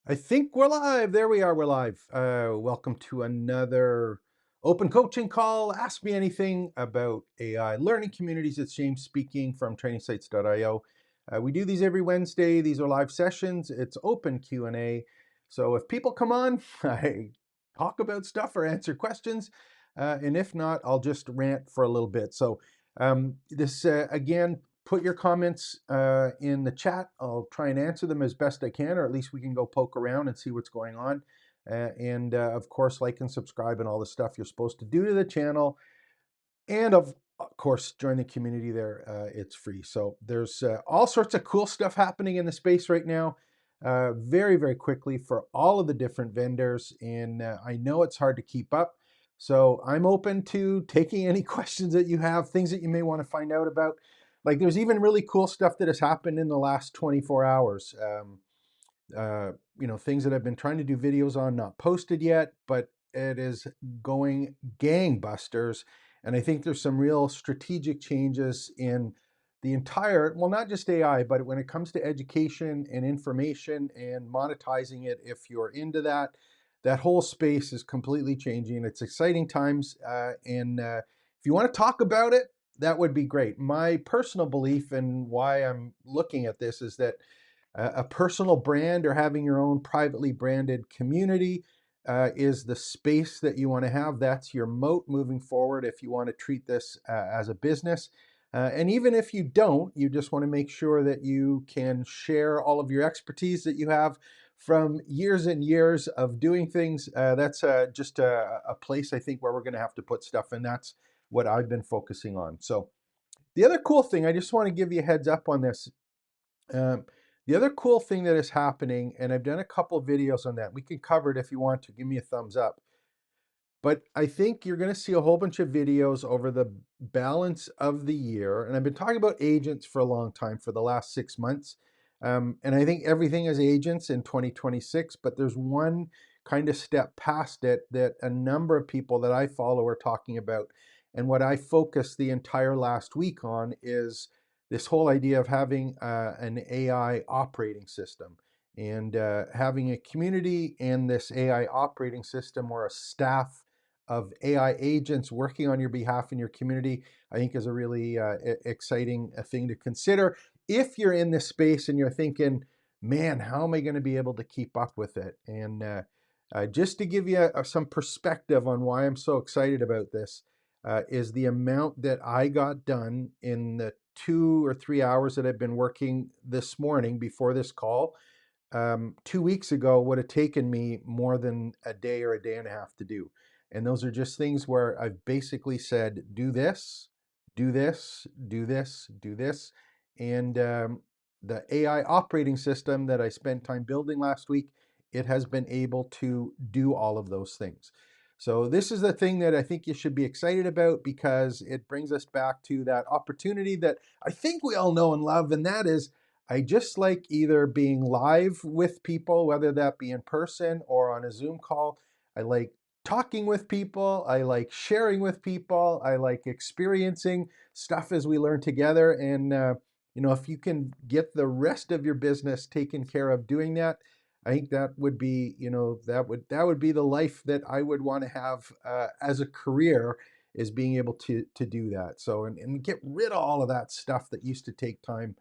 I think we're live. There we are. We're live. Welcome to another open coaching call. Ask me anything about AI learning communities. It's James speaking from trainingsites.io. We do these every Wednesday. These are live sessions. It's open Q&A. So if people come on, I talk about stuff or answer questions. And if not, I'll just rant for a little bit. So this again, put your comments in the chat. I'll try and answer them as best I can, or at least we can go poke around and see what's going on. And of course, like and subscribe and all the stuff you're supposed to do to the channel. And of course, join the community there. It's free. So there's all sorts of cool stuff happening in the space right now. Very, very quickly for all of the different vendors. And I know it's hard to keep up. So I'm open to taking any questions that you have, things that you may want to find out about. Like there's even really cool stuff that has happened in the last 24 hours. Things that I've been trying to do videos on, not posted yet, but it is going gangbusters. And I think there's some real strategic changes in the entire, well, not just AI, but when it comes to education and information and monetizing it, if you're into that, that whole space is completely changing. It's exciting times. And if you want to talk about it, that would be great. My personal belief and why I'm looking at this is that a personal brand or having your own privately branded community is the space that you want to have. That's your moat moving forward if you want to treat this as a business. And even if you don't, you just want to make sure that you can share all of your expertise that you have from years and years of doing things. That's just a place I think where we're going to have to put stuff, and that's what I've been focusing on. So the other cool thing, I just want to give you a heads up on this. Um, the other cool thing that is happening, and I've done a couple videos on that, we can cover it if you want to, give me a thumbs up. But I think you're going to see a whole bunch of videos over the balance of the year. And I've been talking about agents for a long time, for the last 6 months. And I think everything is agents in 2026, but there's one kind of step past it that a number of people that I follow are talking about. And what I focused the entire last week on is this whole idea of having an AI operating system and having a community and this AI operating system or a staff of AI agents working on your behalf in your community, I think is a really exciting thing to consider. If you're in this space and you're thinking, man, how am I going to be able to keep up with it? And just to give you some perspective on why I'm so excited about this, is the amount that I got done in the 2 or 3 hours that I've been working this morning before this call. 2 weeks ago would have taken me more than a day or a day and a half to do. And those are just things where I've basically said, do this, do this, do this, do this. And the AI operating system that I spent time building last week, it has been able to do all of those things. So this is the thing that I think you should be excited about, because it brings us back to that opportunity that I think we all know and love. And that is, I just like either being live with people, whether that be in person or on a Zoom call. I like talking with people. I like sharing with people. I like experiencing stuff as we learn together. And, if you can get the rest of your business taken care of doing that, I think that would be, that would be the life that I would want to have as a career, is being able to do that. So, and get rid of all of that stuff that used to take time,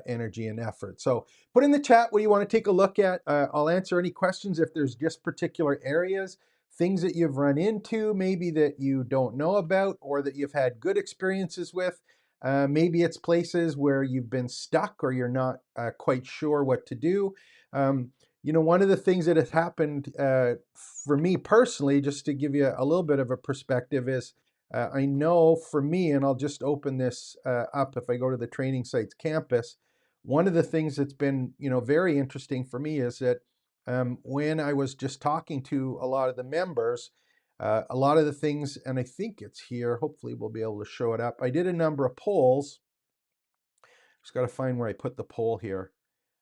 energy, and effort. So put in the chat what you want to take a look at. I'll answer any questions if there's just particular areas, things that you've run into, maybe that you don't know about or that you've had good experiences with. Maybe it's places where you've been stuck or you're not quite sure what to do. One of the things that has happened for me personally, just to give you a little bit of a perspective, is I know for me, and I'll just open this up if I go to the Training Sites campus, one of the things that's been, very interesting for me is that when I was just talking to a lot of the members, a lot of the things, and I think it's here, hopefully we'll be able to show it up. I did a number of polls. Just got to find where I put the poll here.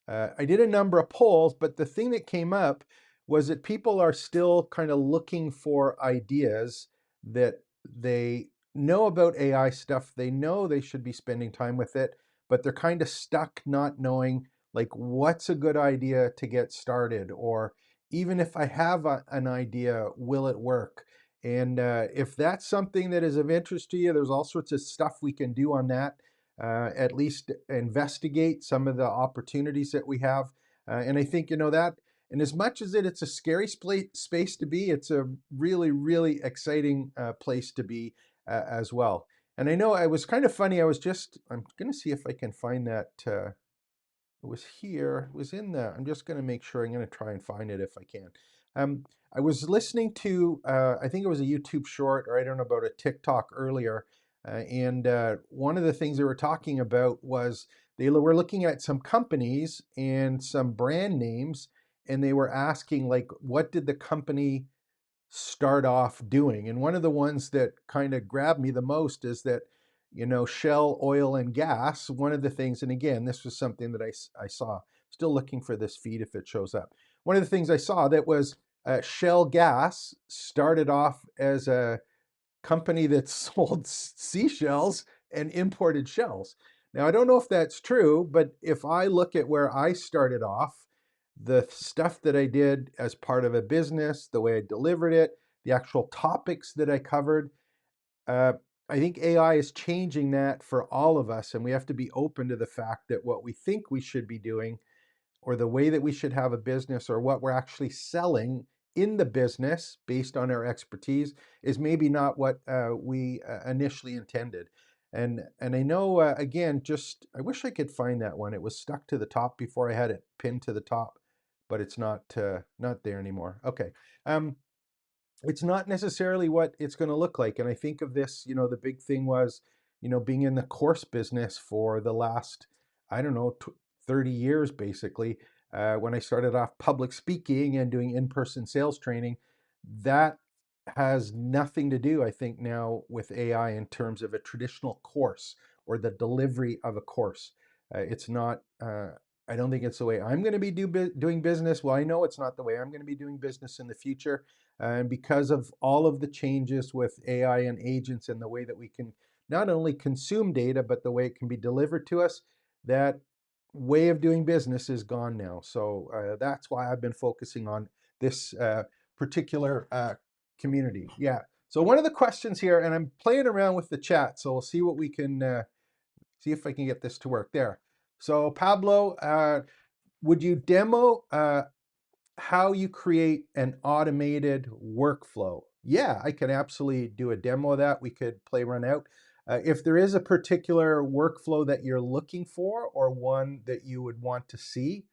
I did a number of polls, but the thing that came up was that people are still kind of looking for ideas, that they know about AI stuff. They know they should be spending time with it, but they're kind of stuck not knowing, like what's a good idea to get started, or even if I have an idea, will it work? And if that's something that is of interest to you, there's all sorts of stuff we can do on that. At least investigate some of the opportunities that we have. And I think, that, and as much as it's a scary space to be, it's a really, really exciting place to be as well. And I know it was kind of funny. I'm going to see if I can find that. It was here. It was in the. I'm just going to make sure. I'm going to try and find it if I can. Um, I was listening to. I think it was a YouTube short, or I don't know, about a TikTok earlier, and one of the things they were talking about was they were looking at some companies and some brand names, and they were asking like, what did the company start off doing? And one of the ones that kind of grabbed me the most is that, Shell Oil and Gas, one of the things, and again, this was something that I saw, still looking for this feed if it shows up. One of the things I saw that was Shell Gas started off as a company that sold seashells and imported shells. Now, I don't know if that's true, but if I look at where I started off, the stuff that I did as part of a business, the way I delivered it, the actual topics that I covered, uh, I think AI is changing that for all of us. And we have to be open to the fact that what we think we should be doing, or the way that we should have a business, or what we're actually selling in the business based on our expertise, is maybe not what we initially intended. And I know, again, just I wish I could find that one. It was stuck to the top before. I had it pinned to the top, but it's not there anymore. Okay. Um, it's not necessarily what it's going to look like. And I think of this, the big thing was, being in the course business for the last, I don't know, 30 years basically. When I started off public speaking and doing in-person sales training, that has nothing to do, I think, now with AI in terms of a traditional course or the delivery of a course. It's not, I don't think it's the way I'm going to be doing business. Well, I know it's not the way I'm going to be doing business in the future. And because of all of the changes with AI and agents and the way that we can not only consume data, but the way it can be delivered to us, that way of doing business is gone now. So that's why I've been focusing on this particular community. Yeah. So one of the questions here, and I'm playing around with the chat, so we'll see what we can see if I can get this to work there. So Pablo, would you demo how you create an automated workflow? Yeah, I can absolutely do a demo of that. We could play run out. If there is a particular workflow that you're looking for, or one that you would want to see,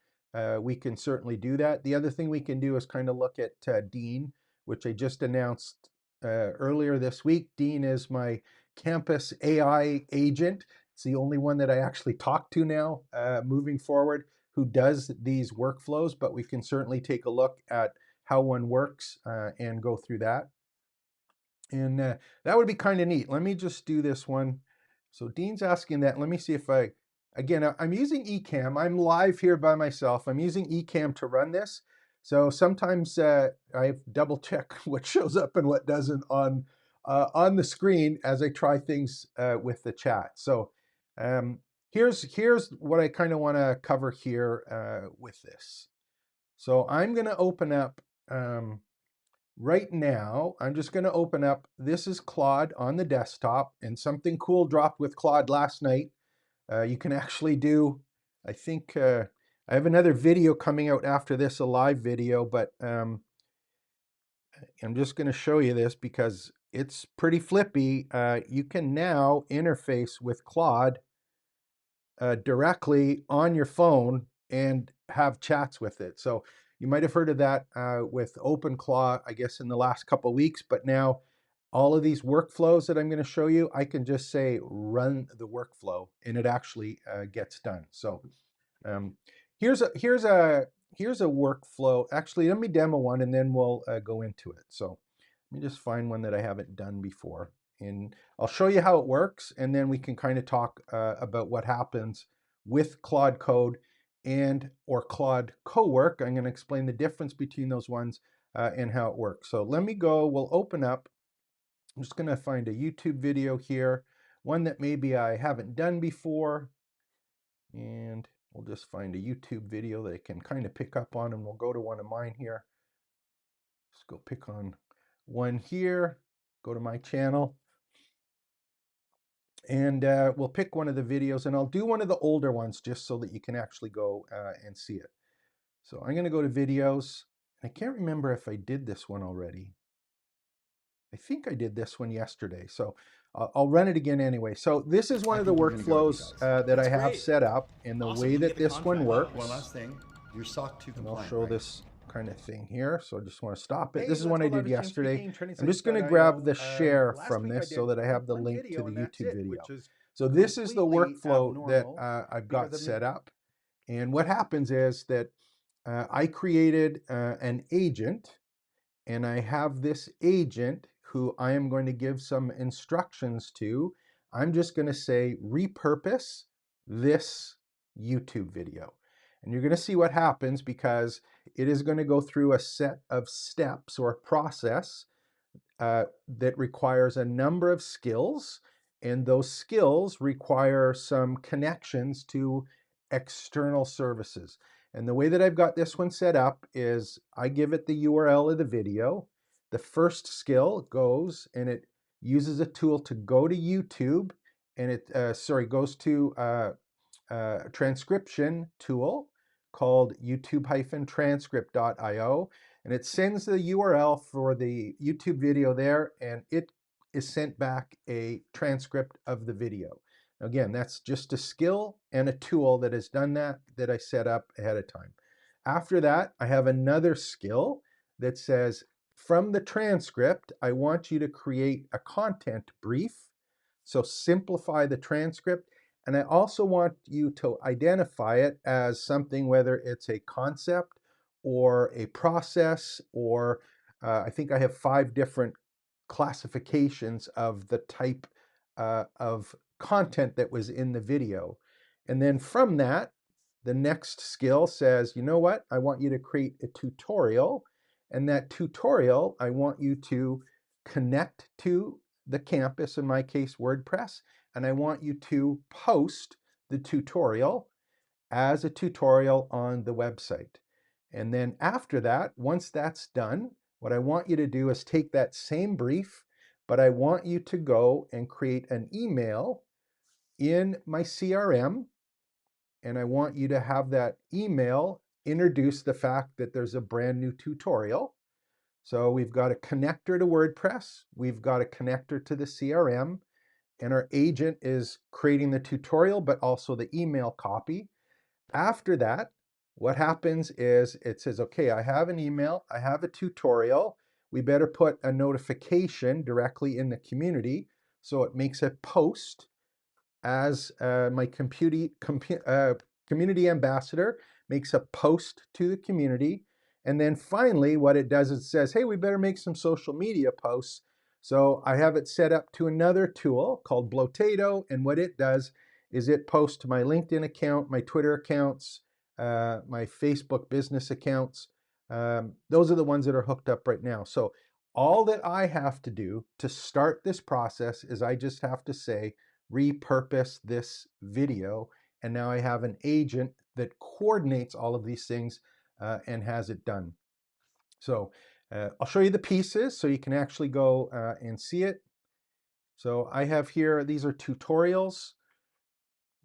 we can certainly do that. The other thing we can do is kind of look at Dean, which I just announced earlier this week. Dean is my campus AI agent. It's the only one that I actually talk to now moving forward, who does these workflows, but we can certainly take a look at how one works and go through that. And that would be kind of neat. Let me just do this one. So Dean's asking that. Let me see if again, I'm using Ecamm. I'm live here by myself. I'm using Ecamm to run this. So sometimes I have double check what shows up and what doesn't on the screen as I try things with the chat. So um, here's what I kind of want to cover here with this. So I'm going to open up right now. I'm just going to open up. This is Claude on the desktop, and something cool dropped with Claude last night. You can actually do. I think I have another video coming out after this, a live video, but I'm just going to show you this because it's pretty flippy. You can now interface with Claude directly on your phone and have chats with it. So you might have heard of that with OpenClaw, I guess, in the last couple of weeks. But now all of these workflows that I'm going to show you, I can just say run the workflow, and it actually gets done. So um, here's a workflow. Actually, let me demo one, and then we'll go into it. So let me just find one that I haven't done before, and I'll show you how it works, and then we can kind of talk about what happens with Claude Code or Claude Cowork. I'm going to explain the difference between those ones and how it works. So let me go. We'll open up. I'm just going to find a YouTube video here, one that maybe I haven't done before, and We'll just find a YouTube video that I can kind of pick up on, and we'll go to one of mine here. Let's go pick on one here, go to my channel, and we'll pick one of the videos, and I'll do one of the older ones just so that you can actually go and see it. So I'm going to go to videos. I can't remember if I did this one already. I think I did this one yesterday, so I'll run it again anyway. So this is one of the workflows that I have set up, and the way that this one works. One last thing, your SOC 2 And compliant. I'll show right? this kind of thing here. So I just want to stop it. Hey, This is that's one I all I did was James yesterday. speaking, I'm just going to grab the share last from week I this did so that I have the one link to video, the and that's YouTube it, video. which is So this is the completely workflow that abnormal I've because got of set up. And what happens is that I created an agent, and I have this agent who I am going to give some instructions to. I'm just going to say repurpose this YouTube video. And you're going to see what happens, because it is going to go through a set of steps or process that requires a number of skills, and those skills require some connections to external services. And the way that I've got this one set up is I give it the URL of the video. The first skill goes and it uses a tool to go to YouTube, and it goes to a transcription tool called youtube-transcript.io, and it sends the URL for the YouTube video there, and it is sent back a transcript of the video. Again, that's just a skill and a tool that has done that I set up ahead of time. After that, I have another skill that says, from the transcript, I want you to create a content brief. So simplify the transcript. And I also want you to identify it as something, whether it's a concept or a process, or I think I have 5 different classifications of the type of content that was in the video. And then from that, the next skill says, you know what? I want you to create a tutorial. And that tutorial, I want you to connect to the campus, in my case, WordPress, and I want you to post the tutorial as a tutorial on the website. And then after that, once that's done, what I want you to do is take that same brief, but I want you to go and create an email in my CRM, and I want you to have that email introduce the fact that there's a brand new tutorial. So we've got a connector to WordPress, we've got a connector to the CRM, and our agent is creating the tutorial, but also the email copy. After that, what happens is it says, okay, I have an email, I have a tutorial. We better put a notification directly in the community. So it makes a post as my community ambassador makes a post to the community. And then finally, what it does is it says, hey, we better make some social media posts. So I have it set up to another tool called Blotato. And what it does is it posts to my LinkedIn account, my Twitter accounts, my Facebook business accounts. Those are the ones that are hooked up right now. So all that I have to do to start this process is I just have to say, repurpose this video, and now I have an agent that coordinates all of these things and has it done. So I'll show you the pieces so you can actually go and see it. So I have here, these are tutorials.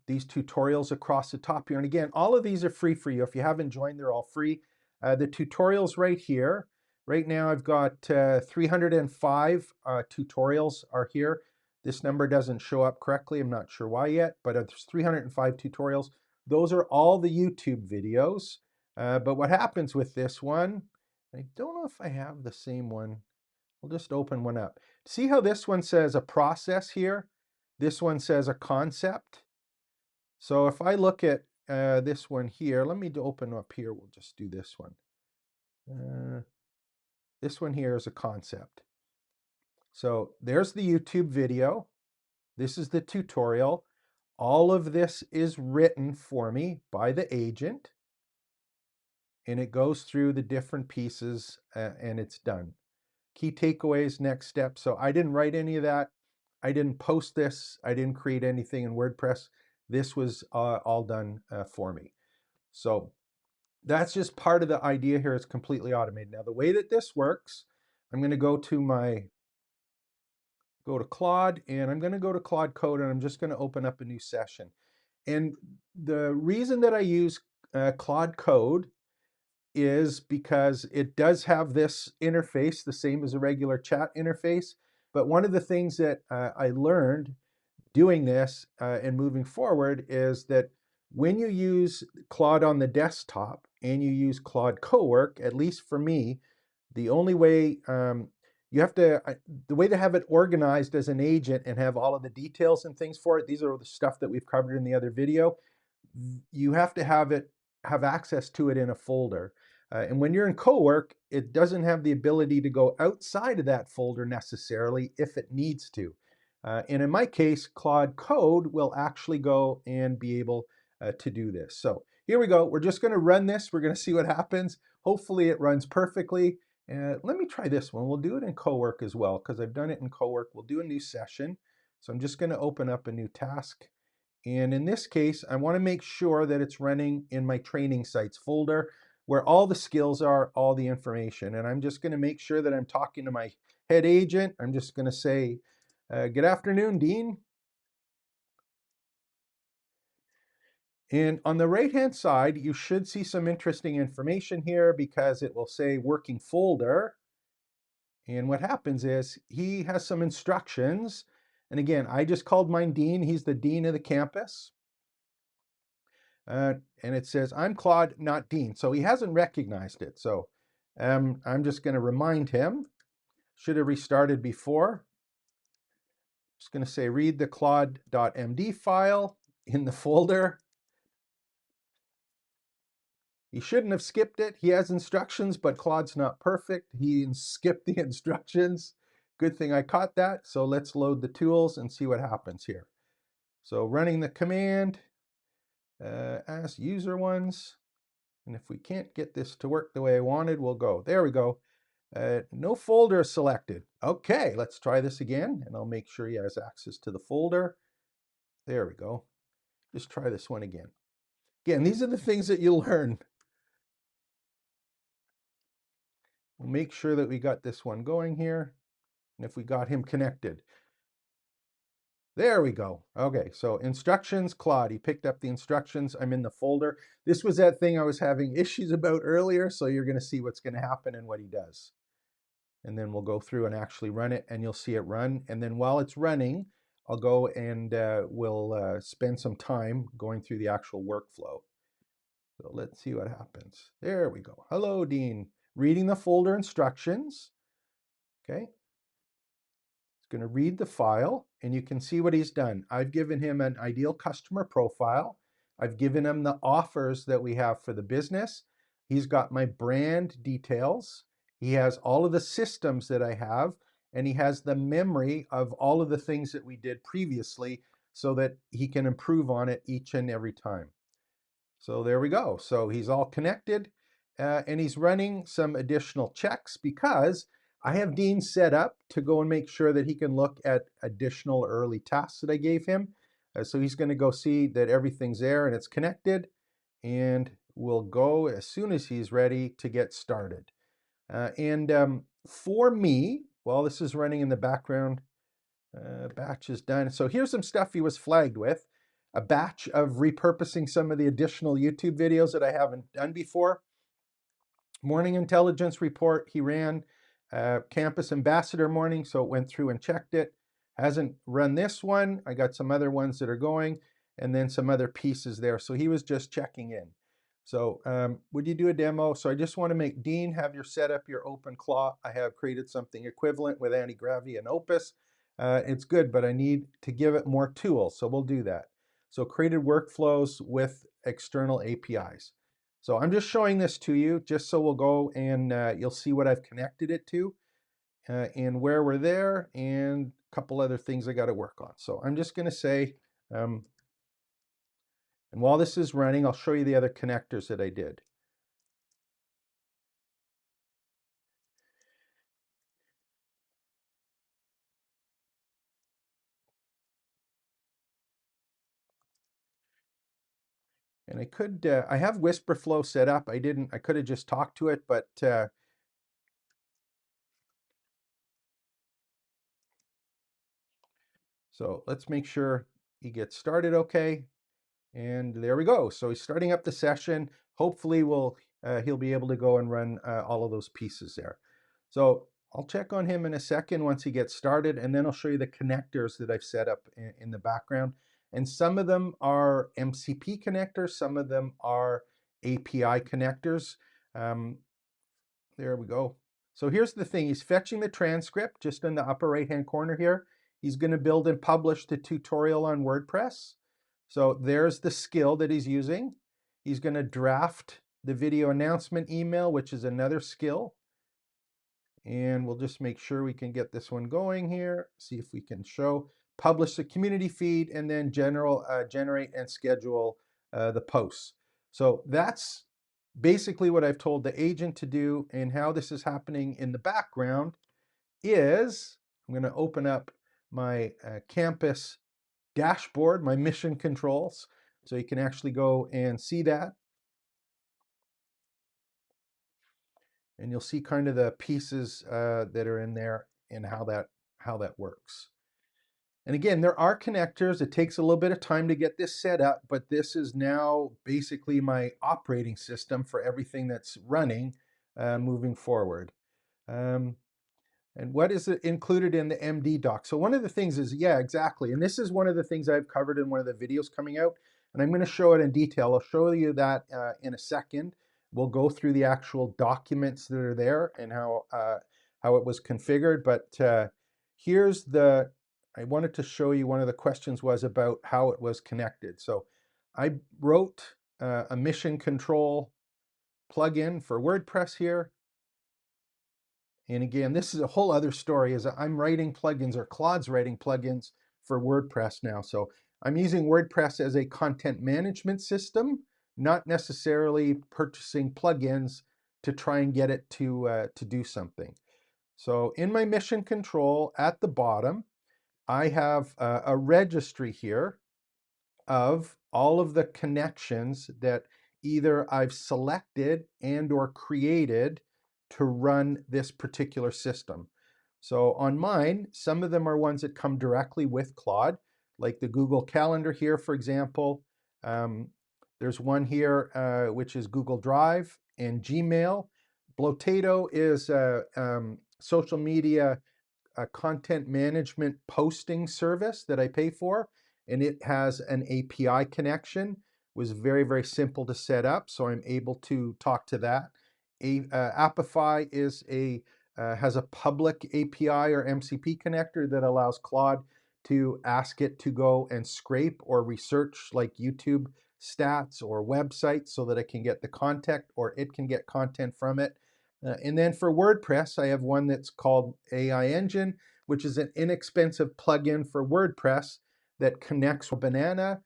These tutorials across the top here. And again, all of these are free for you. If you haven't joined, they're all free. The tutorials right here. Right now I've got 305 tutorials are here. This number doesn't show up correctly. I'm not sure why yet, but there's 305 tutorials. Those are all the YouTube videos. But what happens with this one, I don't know if I have the same one. I'll just open one up. See how this one says a process here? This one says a concept. So if I look at this one here, let me open up here. We'll just do this one. This one here is a concept. So there's the YouTube video. This is the tutorial. All of this is written for me by the agent, and it goes through the different pieces and it's done. Key takeaways, next step. So I didn't write any of that. I didn't post this. I didn't create anything in WordPress. This was all done for me. So that's just part of the idea here. It's completely automated. Now, the way that this works, I'm going to go to Claude, and I'm going to go to Claude Code, and I'm just going to open up a new session. And the reason that I use Claude Code is because it does have this interface, the same as a regular chat interface. But one of the things that I learned doing this and moving forward is that when you use Claude on the desktop and you use Claude Cowork, at least for me, the only way you have to, the way to have it organized as an agent and have all of the details and things for it, these are the stuff that we've covered in the other video. You have to have access to it in a folder. And when you're in Cowork, it doesn't have the ability to go outside of that folder necessarily if it needs to. And in my case, Claude Code will actually go and be able to do this. So here we go. We're just going to run this. We're going to see what happens. Hopefully it runs perfectly. Let me try this one. We'll do it in Cowork as well because I've done it in Cowork. We'll do a new session. So I'm just going to open up a new task. And in this case, I want to make sure that it's running in my training sites folder where all the skills are, all the information. And I'm just going to make sure that I'm talking to my head agent. I'm just going to say, good afternoon, Dean. And on the right-hand side, you should see some interesting information here because it will say working folder. And what happens is he has some instructions. And again, I just called mine Dean. He's the dean of the campus. And it says, I'm Claude, not Dean. So he hasn't recognized it. So I'm just going to remind him. Should have restarted before. Just going to say, read the claude.md file in the folder. He shouldn't have skipped it. He has instructions, but Claude's not perfect. He skipped the instructions. Good thing I caught that. So let's load the tools and see what happens here. So running the command, ask user ones. And if we can't get this to work the way I wanted, we'll go. There we go. No folder selected. Okay, let's try this again, and I'll make sure he has access to the folder. There we go. Just try this one again. Again, these are the things that you learn. We'll make sure that we got this one going here, and if we got him connected. There we go. Okay, so instructions, Claude. He picked up the instructions. I'm in the folder. This was that thing I was having issues about earlier, so you're going to see what's going to happen and what he does. And then we'll go through and actually run it, and you'll see it run. And then while it's running, I'll go and we'll spend some time going through the actual workflow. So let's see what happens. There we go. Hello, Dean. Reading the folder instructions. Okay. It's going to read the file, and you can see what he's done. I've given him an ideal customer profile. I've given him the offers that we have for the business. He's got my brand details. He has all of the systems that I have, and he has the memory of all of the things that we did previously so that he can improve on it each and every time. So there we go. So he's all connected and he's running some additional checks because I have Dean set up to go and make sure that he can look at additional early tasks that I gave him. So he's going to go see that everything's there and it's connected, and we'll go as soon as he's ready to get started. For me, while this is running in the background, batch is done. So here's some stuff he was flagged with. A batch of repurposing some of the additional YouTube videos that I haven't done before. Morning intelligence report he ran. Campus ambassador morning, so it went through and checked it. Hasn't run this one. I got some other ones that are going, and then some other pieces there. So he was just checking in. So would you do a demo? So I just want to make Dean have your setup, your OpenClaw. I have created something equivalent with Antigravity and Opus. It's good, but I need to give it more tools. So we'll do that. So created workflows with external APIs. So I'm just showing this to you just so we'll go and you'll see what I've connected it to and where we're there and a couple other things I got to work on. So I'm just going to say, and while this is running, I'll show you the other connectors that I did. And I have Whisper Flow set up. I could have just talked to it, but so let's make sure he gets started okay. And there we go. So he's starting up the session. Hopefully he'll be able to go and run all of those pieces there. So I'll check on him in a second once he gets started, and then I'll show you the connectors that I've set up in the background. And some of them are MCP connectors, some of them are API connectors. Um, there we go. So here's the thing. He's fetching the transcript just in the upper right-hand corner here. He's going to build and publish the tutorial on WordPress. So there's the skill that he's using. He's going to draft the video announcement email, which is another skill. And we'll just make sure we can get this one going here. See if we can show, publish the community feed, and then generate and schedule the posts. So that's basically what I've told the agent to do. And how this is happening in the background is I'm going to open up my campus dashboard, my mission controls, so you can actually go and see that. And you'll see kind of the pieces that are in there and how that works. And again, there are connectors. It takes a little bit of time to get this set up, but this is now basically my operating system for everything that's running moving forward. Um, And what is included in the MD doc? So one of the things is, yeah, exactly. And this is one of the things I've covered in one of the videos coming out. And I'm going to show it in detail. I'll show you that in a second. We'll go through the actual documents that are there and how it was configured. But I wanted to show you, one of the questions was about how it was connected. So I wrote a mission control plugin for WordPress here. And again, this is a whole other story, is I'm writing plugins, or Claude's writing plugins for WordPress now. So I'm using WordPress as a content management system, not necessarily purchasing plugins to try and get it to do something. So in my mission control at the bottom, I have a registry here of all of the connections that either I've selected and or created to run this particular system. So on mine, some of them are ones that come directly with Claude, like the Google Calendar here, for example. Um, there's one here, which is Google Drive and Gmail. Blotato is a social media a content management posting service that I pay for, and it has an API connection. It was very, very simple to set up, so I'm able to talk to that. Apify has a public API or MCP connector that allows Claude to ask it to go and scrape or research like YouTube stats or websites so that it can get the content, or it can get content from it. And then for WordPress, I have one that's called AI Engine, which is an inexpensive plugin for WordPress that connects with Banana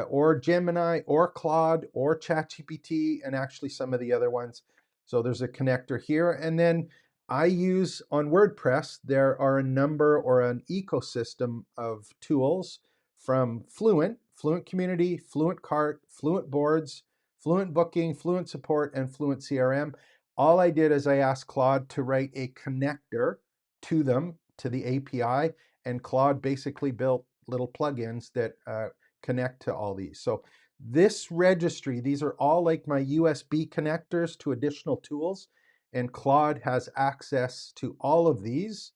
or Gemini or Claude or ChatGPT, and actually some of the other ones. So there's a connector here. And then I use on WordPress, there are a number, or an ecosystem of tools, from Fluent Community, Fluent Cart, Fluent Boards, Fluent Booking, Fluent Support, and Fluent CRM. All I did is I asked Claude to write a connector to them, to the API, and Claude basically built little plugins that connect to all these. So this registry, these are all like my USB connectors to additional tools, and Claude has access to all of these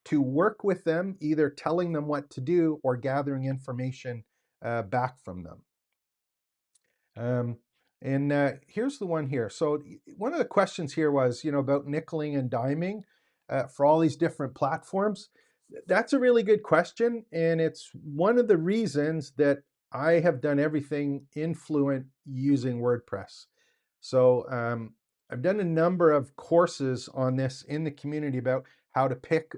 to work with them, either telling them what to do or gathering information back from them. And here's the one here. So one of the questions here was, about nickeling and diming for all these different platforms. That's a really good question, and it's one of the reasons that I have done everything in Fluent using WordPress. So I've done a number of courses on this in the community about how to pick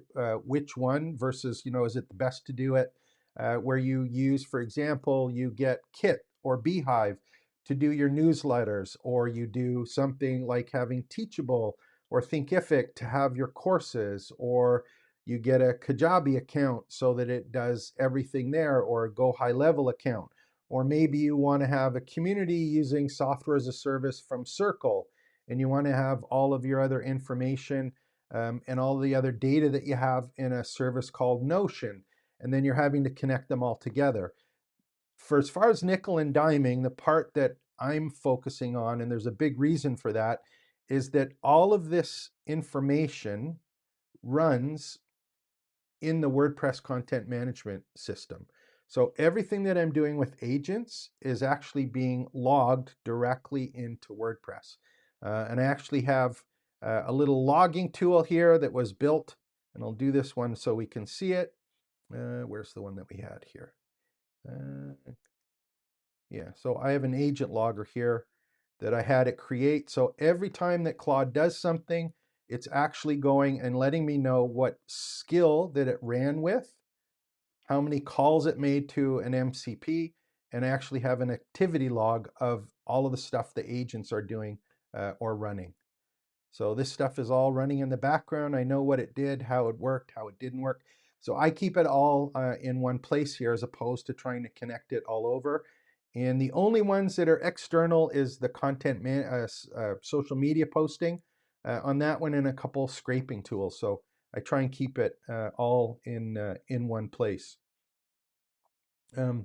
which one versus, is it the best to do it? Where you use, for example, you get Kit or Beehive to do your newsletters, or you do something like having Teachable or Thinkific to have your courses, or you get a Kajabi account so that it does everything there, or a Go High Level account, or maybe you want to have a community using software as a service from Circle, and you want to have all of your other information and all the other data that you have in a service called Notion, and then you're having to connect them all together. For as far as nickel and diming, the part that I'm focusing on, and there's a big reason for that, is that all of this information runs in the WordPress content management system. So everything that I'm doing with agents is actually being logged directly into WordPress. And I actually have a little logging tool here that was built, and I'll do this one so we can see it. Where's the one that we had here? Yeah, so I have an agent logger here that I had it create. So every time that Claude does something, it's actually going and letting me know what skill that it ran with, how many calls it made to an MCP, and I actually have an activity log of all of the stuff the agents are doing or running. So this stuff is all running in the background. I know what it did, how it worked, how it didn't work. So I keep it all in one place here as opposed to trying to connect it all over. And the only ones that are external is the social media posting on that one and a couple scraping tools. So I try and keep it all in one place. So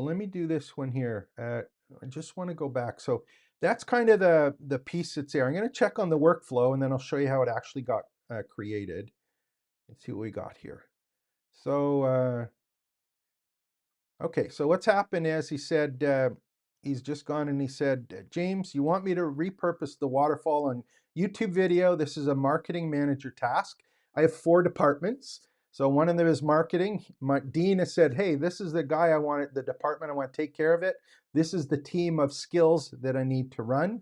let me do this one here. I just want to go back. So that's kind of the piece that's there. I'm going to check on the workflow and then I'll show you how it actually got created. Let's see what we got here. So okay, so what's happened is he said, he's just gone and he said, James, you want me to repurpose the waterfall on YouTube video? This is a marketing manager task. I have 4 departments. So one of them is marketing. Dean has said, hey, this is the guy I want it, the department I want to take care of it. This is the team of skills that I need to run.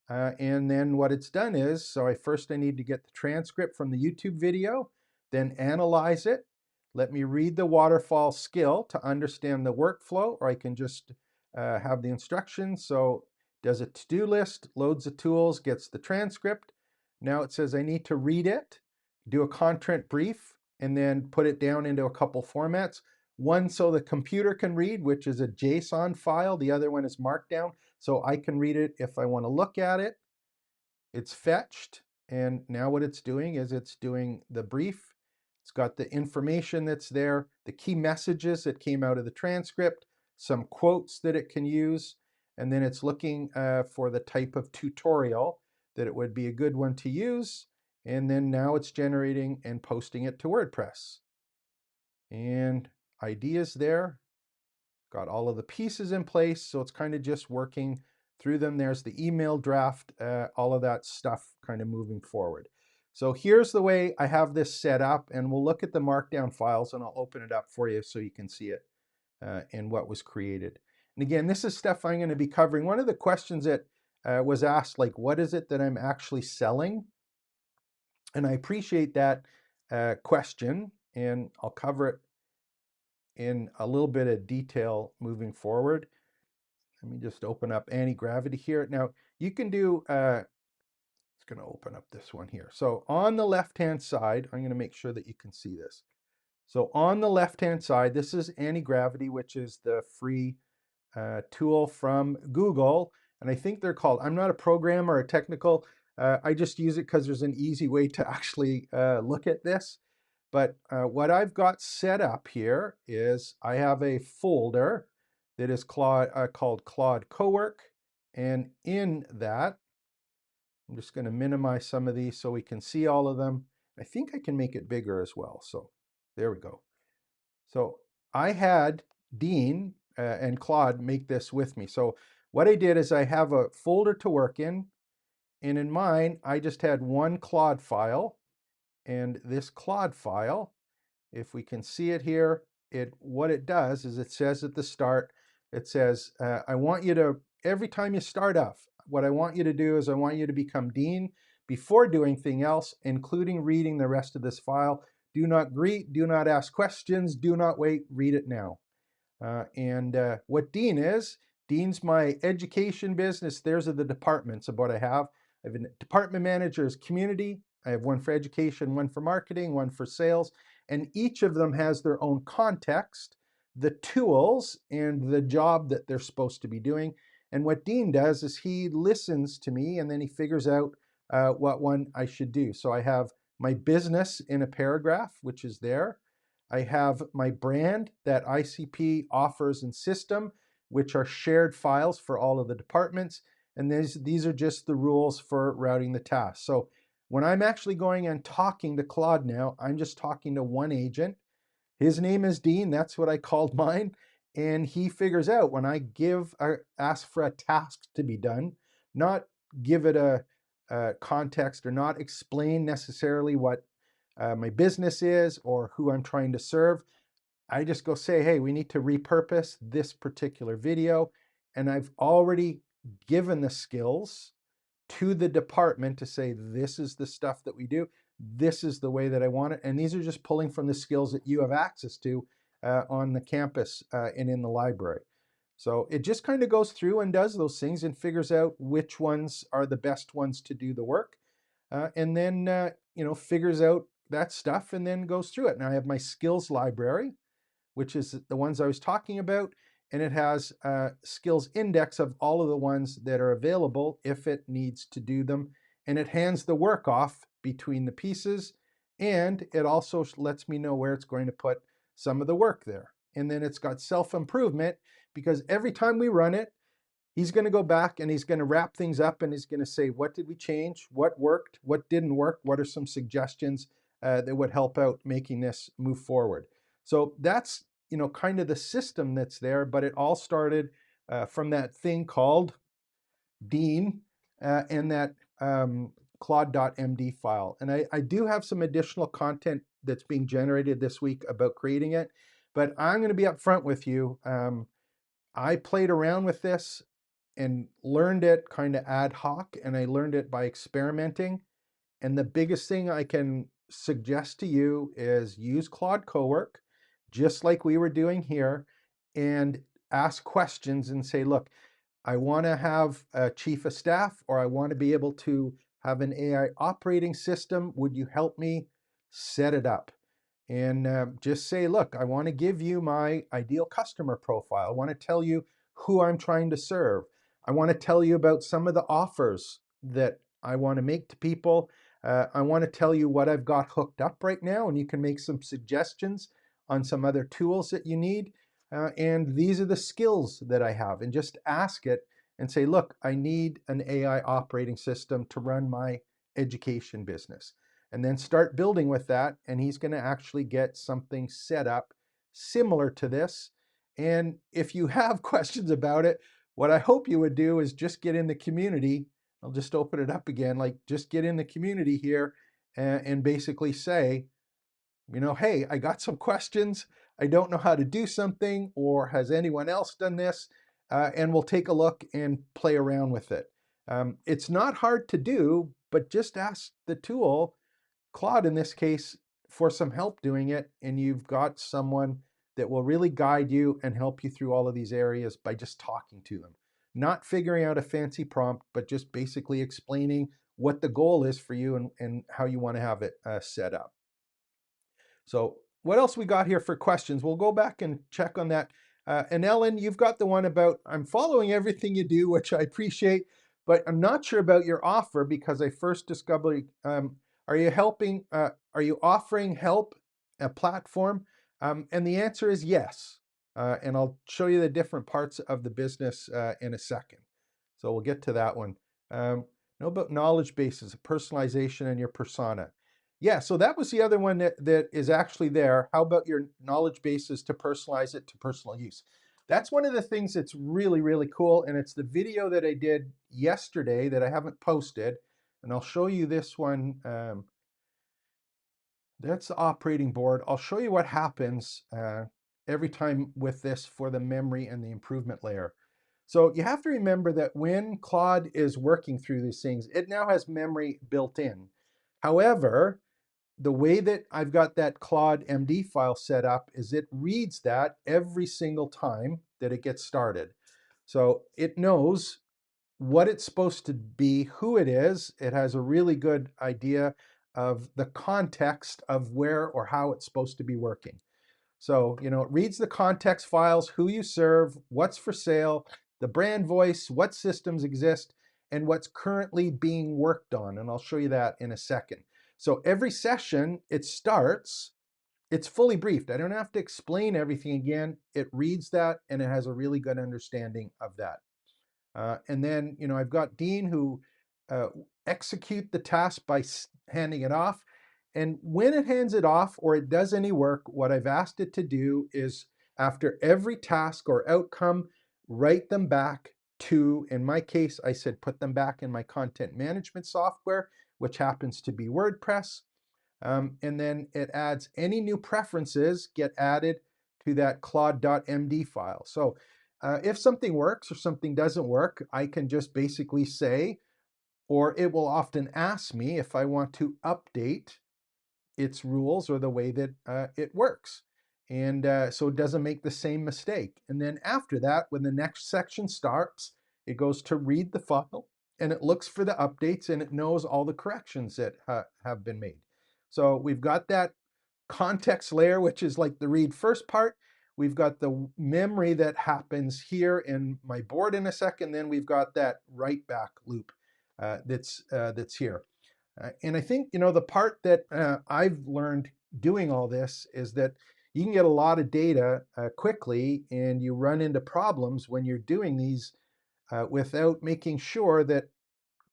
And then what it's done is, so I need to get the transcript from the YouTube video, then analyze it. Let me read the waterfall skill to understand the workflow, or I can just have the instructions. So does a to-do list, loads the tools, gets the transcript. Now it says I need to read it, do a content brief, and then put it down into a couple formats. One so the computer can read, which is a JSON file. The other one is Markdown, so I can read it if I want to look at it. It's fetched, and now what it's doing is it's doing the brief. It's got the information that's there, the key messages that came out of the transcript, some quotes that it can use, and then it's looking for the type of tutorial that it would be a good one to use. And then now it's generating and posting it to WordPress. And ideas there. Got all of the pieces in place, so it's kind of just working through them. There's the email draft, all of that stuff kind of moving forward. So here's the way I have this set up, and we'll look at the markdown files, and I'll open it up for you so you can see it and what was created. And again, this is stuff I'm going to be covering. One of the questions that was asked, like, what is it that I'm actually selling? And I appreciate that question, and I'll cover it in a little bit of detail moving forward. Let me just open up anti-gravity here. Now you can do, it's going to open up this one here. So on the left-hand side, I'm going to make sure that you can see this. So on the left-hand side, this is anti-gravity, which is the free tool from Google. And I think they're called, I'm not a programmer or a technical, I just use it because there's an easy way to actually look at this. But what I've got set up here is I have a folder that is called Claude Code. And in that, I'm just going to minimize some of these so we can see all of them. I think I can make it bigger as well. So there we go. So I had Dean and Claude make this with me. So what I did is I have a folder to work in. And in mine, I just had one Claude file. And this Claude file, if we can see it here, what it does is it says at the start, it says, I want you to, every time you start off, what I want you to do is I want you to become Dean before doing anything else, including reading the rest of this file. Do not greet, do not ask questions, do not wait, read it now. What Dean is, Dean's my education business. There's the departments of what I have. I have a department manager's community. I have one for education, one for marketing, one for sales, and each of them has their own context. the tools and the job that they're supposed to be doing. And what Dean does is he listens to me and then he figures out what one I should do. So I have my business in a paragraph, which is there. I have my brand, that ICP offers and system, which are shared files for all of the departments. And these are just the rules for routing the task. So when I'm actually going and talking to Claude now, I'm just talking to one agent. His name is Dean. That's what I called mine. And he figures out when I ask for a task to be done, not give it a context or not explain necessarily what my business is or who I'm trying to serve. I just go say, hey, we need to repurpose this particular video. And I've already given the skills to the department to say, this is the stuff that we do. This is the way that I want it. And these are just pulling from the skills that you have access to on the campus and in the library. So it just kind of goes through and does those things and figures out which ones are the best ones to do the work. And then, figures out that stuff and then goes through it. Now I have my skills library, which is the ones I was talking about, and it has a skills index of all of the ones that are available if it needs to do them, and it hands the work off between the pieces, and it also lets me know where it's going to put some of the work there. And then it's got self-improvement because every time we run it, he's going to go back and he's going to wrap things up and he's going to say, what did we change? What worked? What didn't work? What are some suggestions that would help out making this move forward? So that's, kind of the system that's there, but it all started from that thing called Dean and that Claude.md file. And I do have some additional content that's being generated this week about creating it, but I'm going to be upfront with you. I played around with this and learned it kind of ad hoc, and I learned it by experimenting. And the biggest thing I can suggest to you is use Claude Cowork, just like we were doing here, and ask questions and say, look, I want to have a chief of staff, or I want to be able to have an AI operating system. Would you help me set it up? And just say, look, I want to give you my ideal customer profile. I want to tell you who I'm trying to serve. I want to tell you about some of the offers that I want to make to people. I want to tell you what I've got hooked up right now, and you can make some suggestions on some other tools that you need. And these are the skills that I have. And just ask it and say, look, I need an AI operating system to run my education business. And then start building with that. And he's going to actually get something set up similar to this. And if you have questions about it, what I hope you would do is just get in the community. I'll just open it up again, like just get in the community here and basically say, hey, I got some questions. I don't know how to do something, or has anyone else done this? And we'll take a look and play around with it. It's not hard to do, but just ask the tool, Claude in this case, for some help doing it. And you've got someone that will really guide you and help you through all of these areas by just talking to them. Not figuring out a fancy prompt, but just basically explaining what the goal is for you and how you want to have it set up. So what else we got here for questions? We'll go back and check on that. And Ellen, you've got the one about, I'm following everything you do, which I appreciate, but I'm not sure about your offer because I first discovered, are you helping, are you offering help, a platform? And the answer is yes. And I'll show you the different parts of the business in a second. So we'll get to that one. Know about knowledge bases, personalization, and your persona. Yeah, so that was the other one that is actually there. How about your knowledge bases to personalize it to personal use? That's one of the things that's really, really cool. And it's the video that I did yesterday that I haven't posted. And I'll show you this one. That's the operating board. I'll show you what happens every time with this for the memory and the improvement layer. So you have to remember that when Claude is working through these things, it now has memory built in. However, the way that I've got that Claude MD file set up is it reads that every single time that it gets started. So it knows what it's supposed to be, who it is. It has a really good idea of the context of where or how it's supposed to be working. So, you know, it reads the context files, who you serve, what's for sale, the brand voice, what systems exist, and what's currently being worked on. And I'll show you that in a second. So every session, it starts, it's fully briefed. I don't have to explain everything again. It reads that and it has a really good understanding of that. And then, you know, I've got Dean who uh, execute the task by handing it off. And when it hands it off or it does any work, what I've asked it to do is after every task or outcome, write them back to, in my case, I said, put them back in my content management software, which happens to be WordPress. And then it adds any new preferences get added to that claude.md file. So if something works or something doesn't work, I can just basically say, or it will often ask me if I want to update its rules or the way that it works. And so it doesn't make the same mistake. And then after that, when the next section starts, it goes to read the file and it looks for the updates and it knows all the corrections that have been made. So we've got that context layer, which is like the read first part. We've got the memory that happens here in my board in a second. Then we've got that write back loop that's here. And I think, you know, the part that I've learned doing all this is that you can get a lot of data quickly and you run into problems when you're doing these without making sure that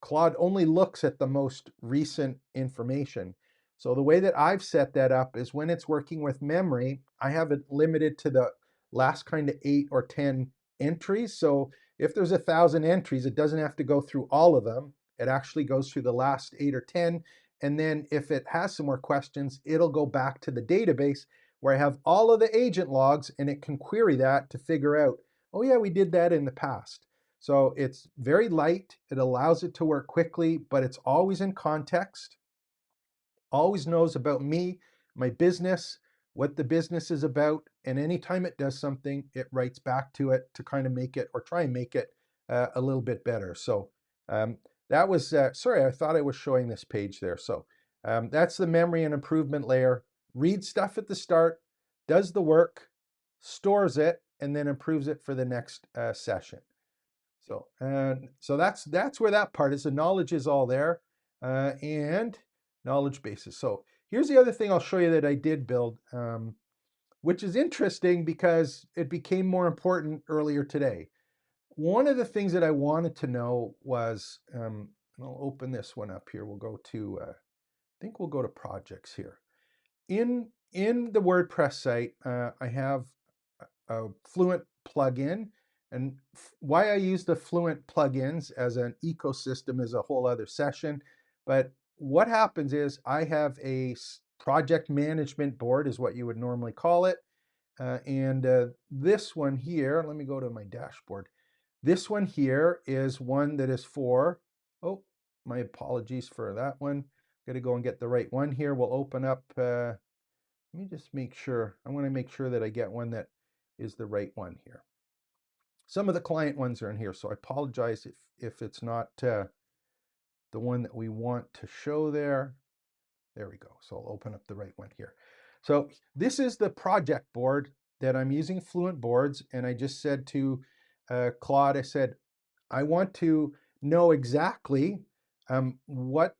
Claude only looks at the most recent information. So the way that I've set that up is when it's working with memory, I have it limited to the last kind of 8 or 10 entries. So if there's 1,000 entries, it doesn't have to go through all of them. It actually goes through the last 8 or 10. And then if it has some more questions, it'll go back to the database where I have all of the agent logs and it can query that to figure out, oh yeah, we did that in the past. So it's very light. It allows it to work quickly, but it's always in context, always knows about me, my business, what the business is about. And anytime it does something, it writes back to it to kind of make it or try and make it a little bit better. So um, that was, sorry, I thought I was showing this page there. So that's the memory and improvement layer. Reads stuff at the start, does the work, stores it, and then improves it for the next session. So that's where that part is. The knowledge is all there, and knowledge bases. So here's the other thing I'll show you that I did build, which is interesting because it became more important earlier today. One of the things that I wanted to know was, I'll open this one up here. We'll go to, I think we'll go to projects here. In the WordPress site, I have a Fluent plugin. And why I use the Fluent plugins as an ecosystem is a whole other session. But what happens is I have a project management board is what you would normally call it. And this one here, let me go to my dashboard. This one here is one that is for, oh, my apologies for that one. Got to go and get the right one here. We'll open up, let me just make sure. I want to make sure that I get one that is the right one here. Some of the client ones are in here, so I apologize if it's not the one that we want to show there. There we go. So I'll open up the right one here. So this is the project board that I'm using Fluent Boards, and I just said to Claude, I said, I want to know exactly what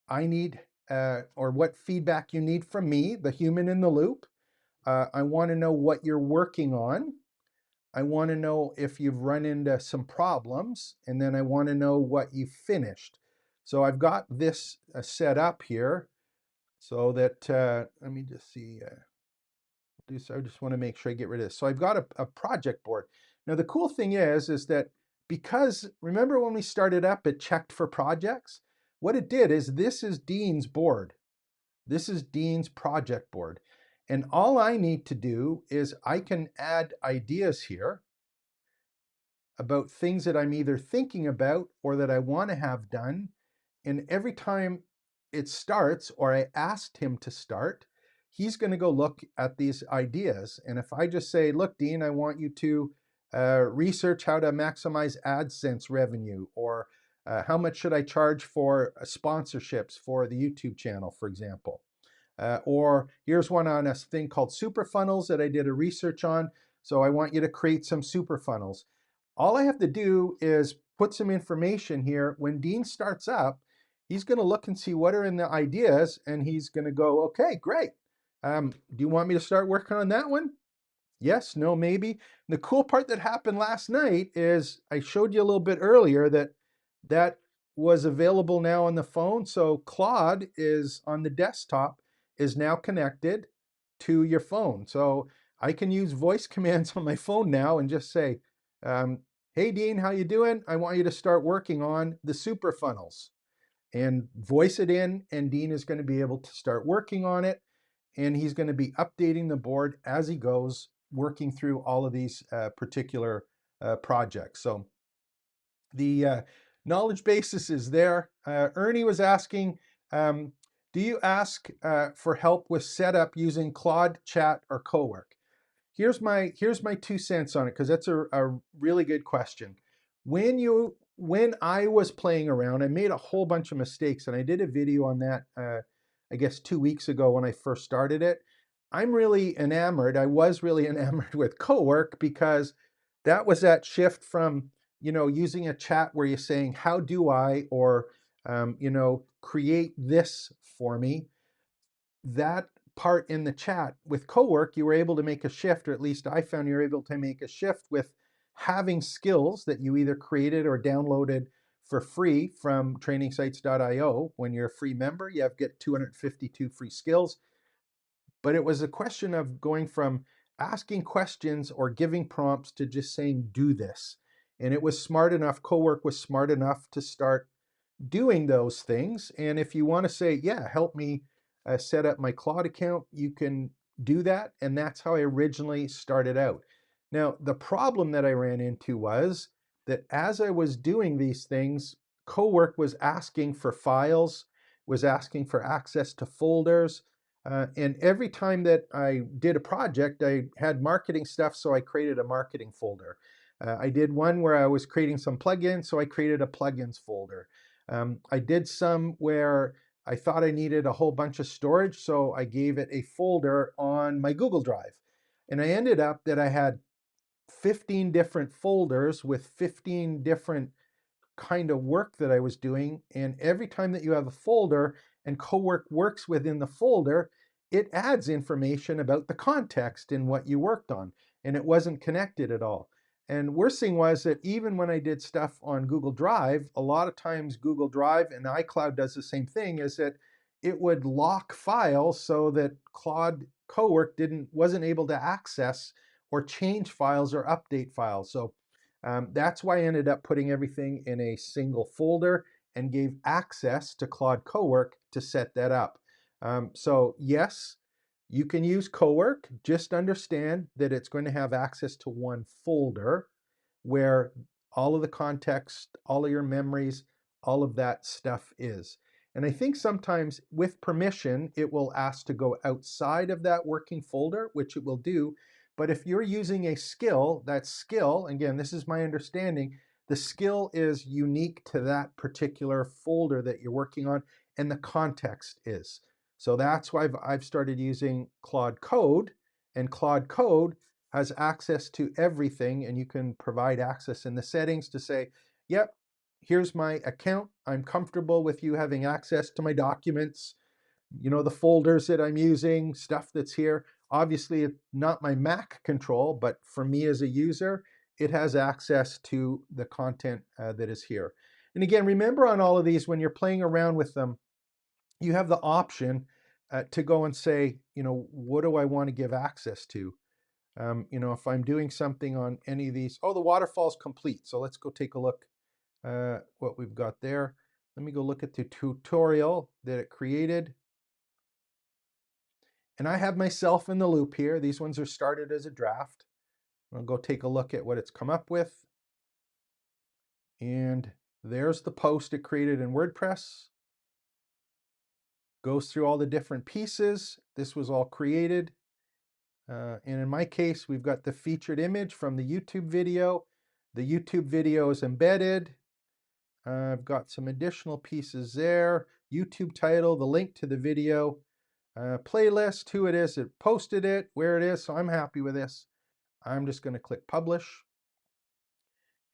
I need or what feedback you need from me, the human in the loop. I want to know what you're working on. I want to know if you've run into some problems, and then I want to know what you finished. So I've got this set up here so that, let me just see, I just want to make sure I get rid of this. So I've got a project board. Now the cool thing is that because, remember when we started up, it checked for projects? What it did is this is Dean's board. This is Dean's project board. And all I need to do is I can add ideas here about things that I'm either thinking about or that I want to have done. And every time it starts or I asked him to start, he's going to go look at these ideas. And if I just say, look, Dean, I want you to research how to maximize AdSense revenue, or how much should I charge for sponsorships for the YouTube channel, for example. Or here's one on a thing called super funnels that I did a research on. So I want you to create some super funnels. All I have to do is put some information here. When Dean starts up, he's going to look and see what are in the ideas, and he's going to go, okay, great. Do you want me to start working on that one? Yes, no, maybe. The cool part that happened last night is I showed you a little bit earlier that that was available now on the phone. So Claude is on the desktop, is now connected to your phone. So I can use voice commands on my phone now and just say, hey Dean, how you doing? I want you to start working on the super funnels, and voice it in, and Dean is going to be able to start working on it, and he's going to be updating the board as he goes, working through all of these particular projects. So the knowledge basis is there. Ernie was asking, do you ask for help with setup using Claude Chat or Cowork? Here's my 2 cents on it, because that's a really good question. When I was playing around, I made a whole bunch of mistakes, and I did a video on that I guess 2 weeks ago when I first started it. I'm really enamored. I was really enamored with Cowork, because that was that shift from using a chat where you're saying, how do I, or create this for me. That part in the chat with Cowork, you were able to make a shift, or at least I found you were able to make a shift with having skills that you either created or downloaded for free from trainingsites.io. When you're a free member, you get 252 free skills. But it was a question of going from asking questions or giving prompts to just saying, do this. And it was smart enough, Cowork was smart enough to start doing those things. And if you want to say, yeah, help me set up my Claude account, you can do that. And that's how I originally started out. Now, the problem that I ran into was that as I was doing these things, Cowork was asking for files, was asking for access to folders. And every time that I did a project, I had marketing stuff, so I created a marketing folder. I did one where I was creating some plugins, so I created a plugins folder. I did some where I thought I needed a whole bunch of storage, so I gave it a folder on my Google Drive. And I ended up that I had 15 different folders with 15 different kind of work that I was doing. And every time that you have a folder and Cowork works within the folder, it adds information about the context in what you worked on. And it wasn't connected at all. And worst thing was that even when I did stuff on Google Drive, a lot of times Google Drive and iCloud does the same thing, is that it would lock files so that Claude Cowork wasn't able to access or change files or update files. So that's why I ended up putting everything in a single folder and gave access to Claude Cowork to set that up. So yes, you can use Cowork. Just understand that it's going to have access to one folder where all of the context, all of your memories, all of that stuff is. And I think sometimes with permission, it will ask to go outside of that working folder, which it will do. But if you're using a skill, that skill, again, this is my understanding, the skill is unique to that particular folder that you're working on, and the context is. So that's why I've started using Claude Code, and Claude Code has access to everything, and you can provide access in the settings to say, yep, here's my account. I'm comfortable with you having access to my documents, the folders that I'm using, stuff that's here. Obviously, it's not my Mac control, but for me as a user, it has access to the content that is here. And again, remember on all of these, when you're playing around with them, you have the option to go and say, what do I want to give access to? If I'm doing something on any of these, oh, the waterfall's complete. So let's go take a look what we've got there. Let me go look at the tutorial that it created. And I have myself in the loop here. These ones are started as a draft. I'll go take a look at what it's come up with. And there's the post it created in WordPress. Goes through all the different pieces. This was all created. And in my case, we've got the featured image from the YouTube video. The YouTube video is embedded. I've got some additional pieces there. YouTube title, the link to the video. playlist, who it is that posted it, where it is. So I'm happy with this. I'm just going to click publish,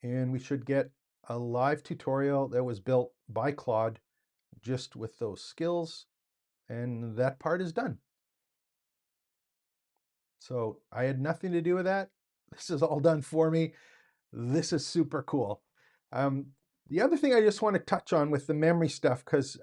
and we should get a live tutorial that was built by Claude just with those skills, and that part is done. So I had nothing to do with that. This is all done for me. This is super cool. Um, the other thing I just want to touch on with the memory stuff, because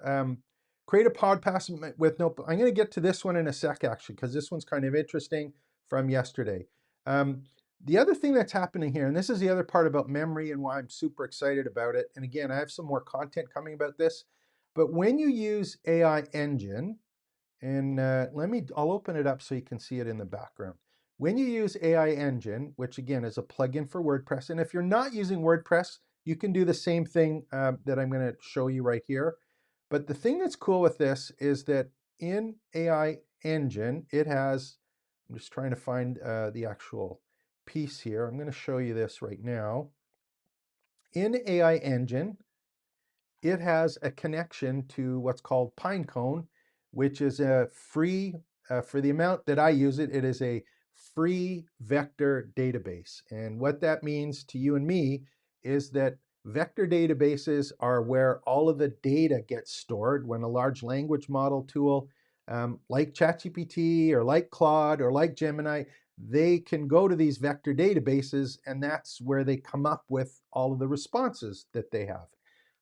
create a podcast with no, I'm going to get to this one in a sec actually, because this one's kind of interesting from yesterday. Um, the other thing that's happening here, and this is the other part about memory and why I'm super excited about it. And again, I have some more content coming about this, but when you use AI Engine, and I'll open it up so you can see it in the background. When you use AI Engine, which again is a plugin for WordPress, and if you're not using WordPress, you can do the same thing that I'm going to show you right here. But the thing that's cool with this is that in AI Engine, it has, I'm just trying to find the actual piece here. I'm going to show you this right now. In AI Engine, it has a connection to what's called Pinecone, which is a free, for the amount that I use it, it is a free vector database. And what that means to you and me is that vector databases are where all of the data gets stored when a large language model tool like ChatGPT or like Claude or like Gemini, they can go to these vector databases, and that's where they come up with all of the responses that they have.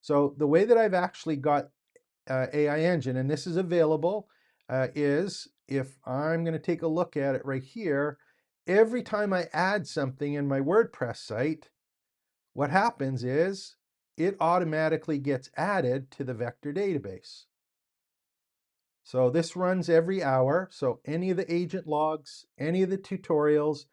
So the way that I've actually got AI Engine, and this is available, is if I'm going to take a look at it right here, every time I add something in my WordPress site, what happens is it automatically gets added to the vector database. So this runs every hour. So any of the agent logs, any of the tutorials,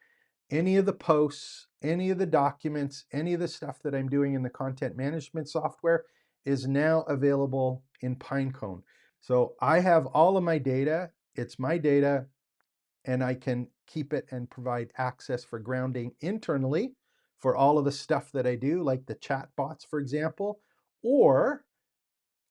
any of the posts, any of the documents, any of the stuff that I'm doing in the content management software is now available in Pinecone. So I have all of my data, it's my data, and I can keep it and provide access for grounding internally for all of the stuff that I do, like the chat bots, for example, or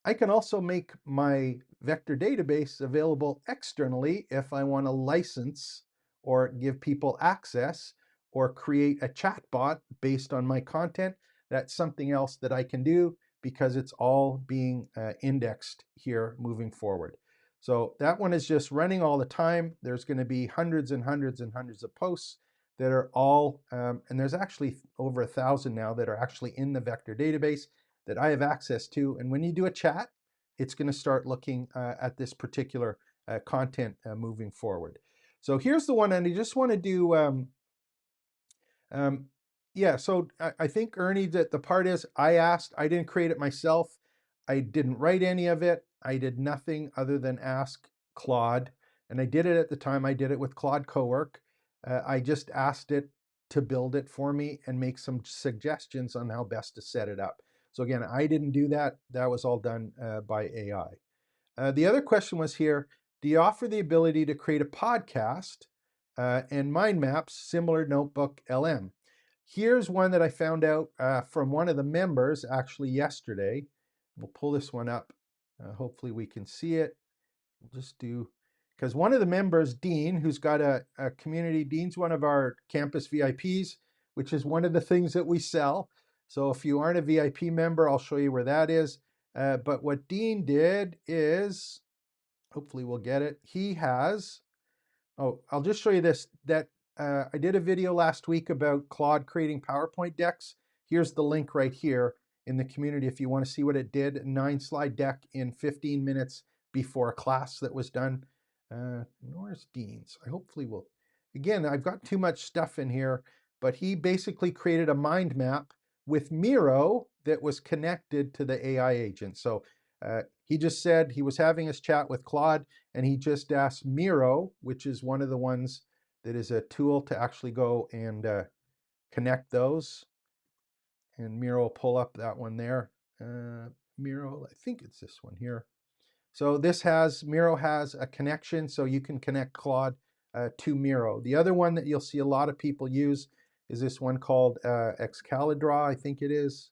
I can also make my vector database available externally if I want to license or give people access or create a chatbot based on my content. That's something else that I can do because it's all being indexed here moving forward. So that one is just running all the time. There's going to be hundreds and hundreds and hundreds of posts that are all, and there's actually over 1,000 now that are actually in the vector database that I have access to. And when you do a chat, it's going to start looking at this particular content moving forward. So here's the one, and I just want to do, um, yeah, so I think, Ernie, that the part is I asked, I didn't create it myself. I didn't write any of it. I did nothing other than ask Claude. And I did it at the time. I did it with Claude Cowork. I just asked it to build it for me and make some suggestions on how best to set it up. So again, I didn't do that. That was all done by AI. The other question was here, do you offer the ability to create a podcast and mind maps similar to Notebook LM? Here's one that I found out from one of the members actually yesterday. We'll pull this one up. Hopefully we can see it. We'll just do, because one of the members, Dean, who's got a community, Dean's one of our campus VIPs, which is one of the things that we sell. So if you aren't a VIP member, I'll show you where that is. But what Dean did is, hopefully we'll get it. He has, oh, I'll just show you this, that I did a video last week about Claude creating PowerPoint decks. Here's the link right here in the community if you want to see what it did. 9-slide deck in 15 minutes before a class that was done. Where's Dean's? I hopefully will. Again, I've got too much stuff in here, but he basically created a mind map with Miro that was connected to the AI agent. So he just said he was having his chat with Claude, and he just asked Miro, which is one of the ones that is a tool to actually go and connect those. And Miro will pull up that one there. Miro, I think it's this one here. So this has, Miro has a connection, so you can connect Claude to Miro. The other one that you'll see a lot of people use is this one called Excalibur, I think it is.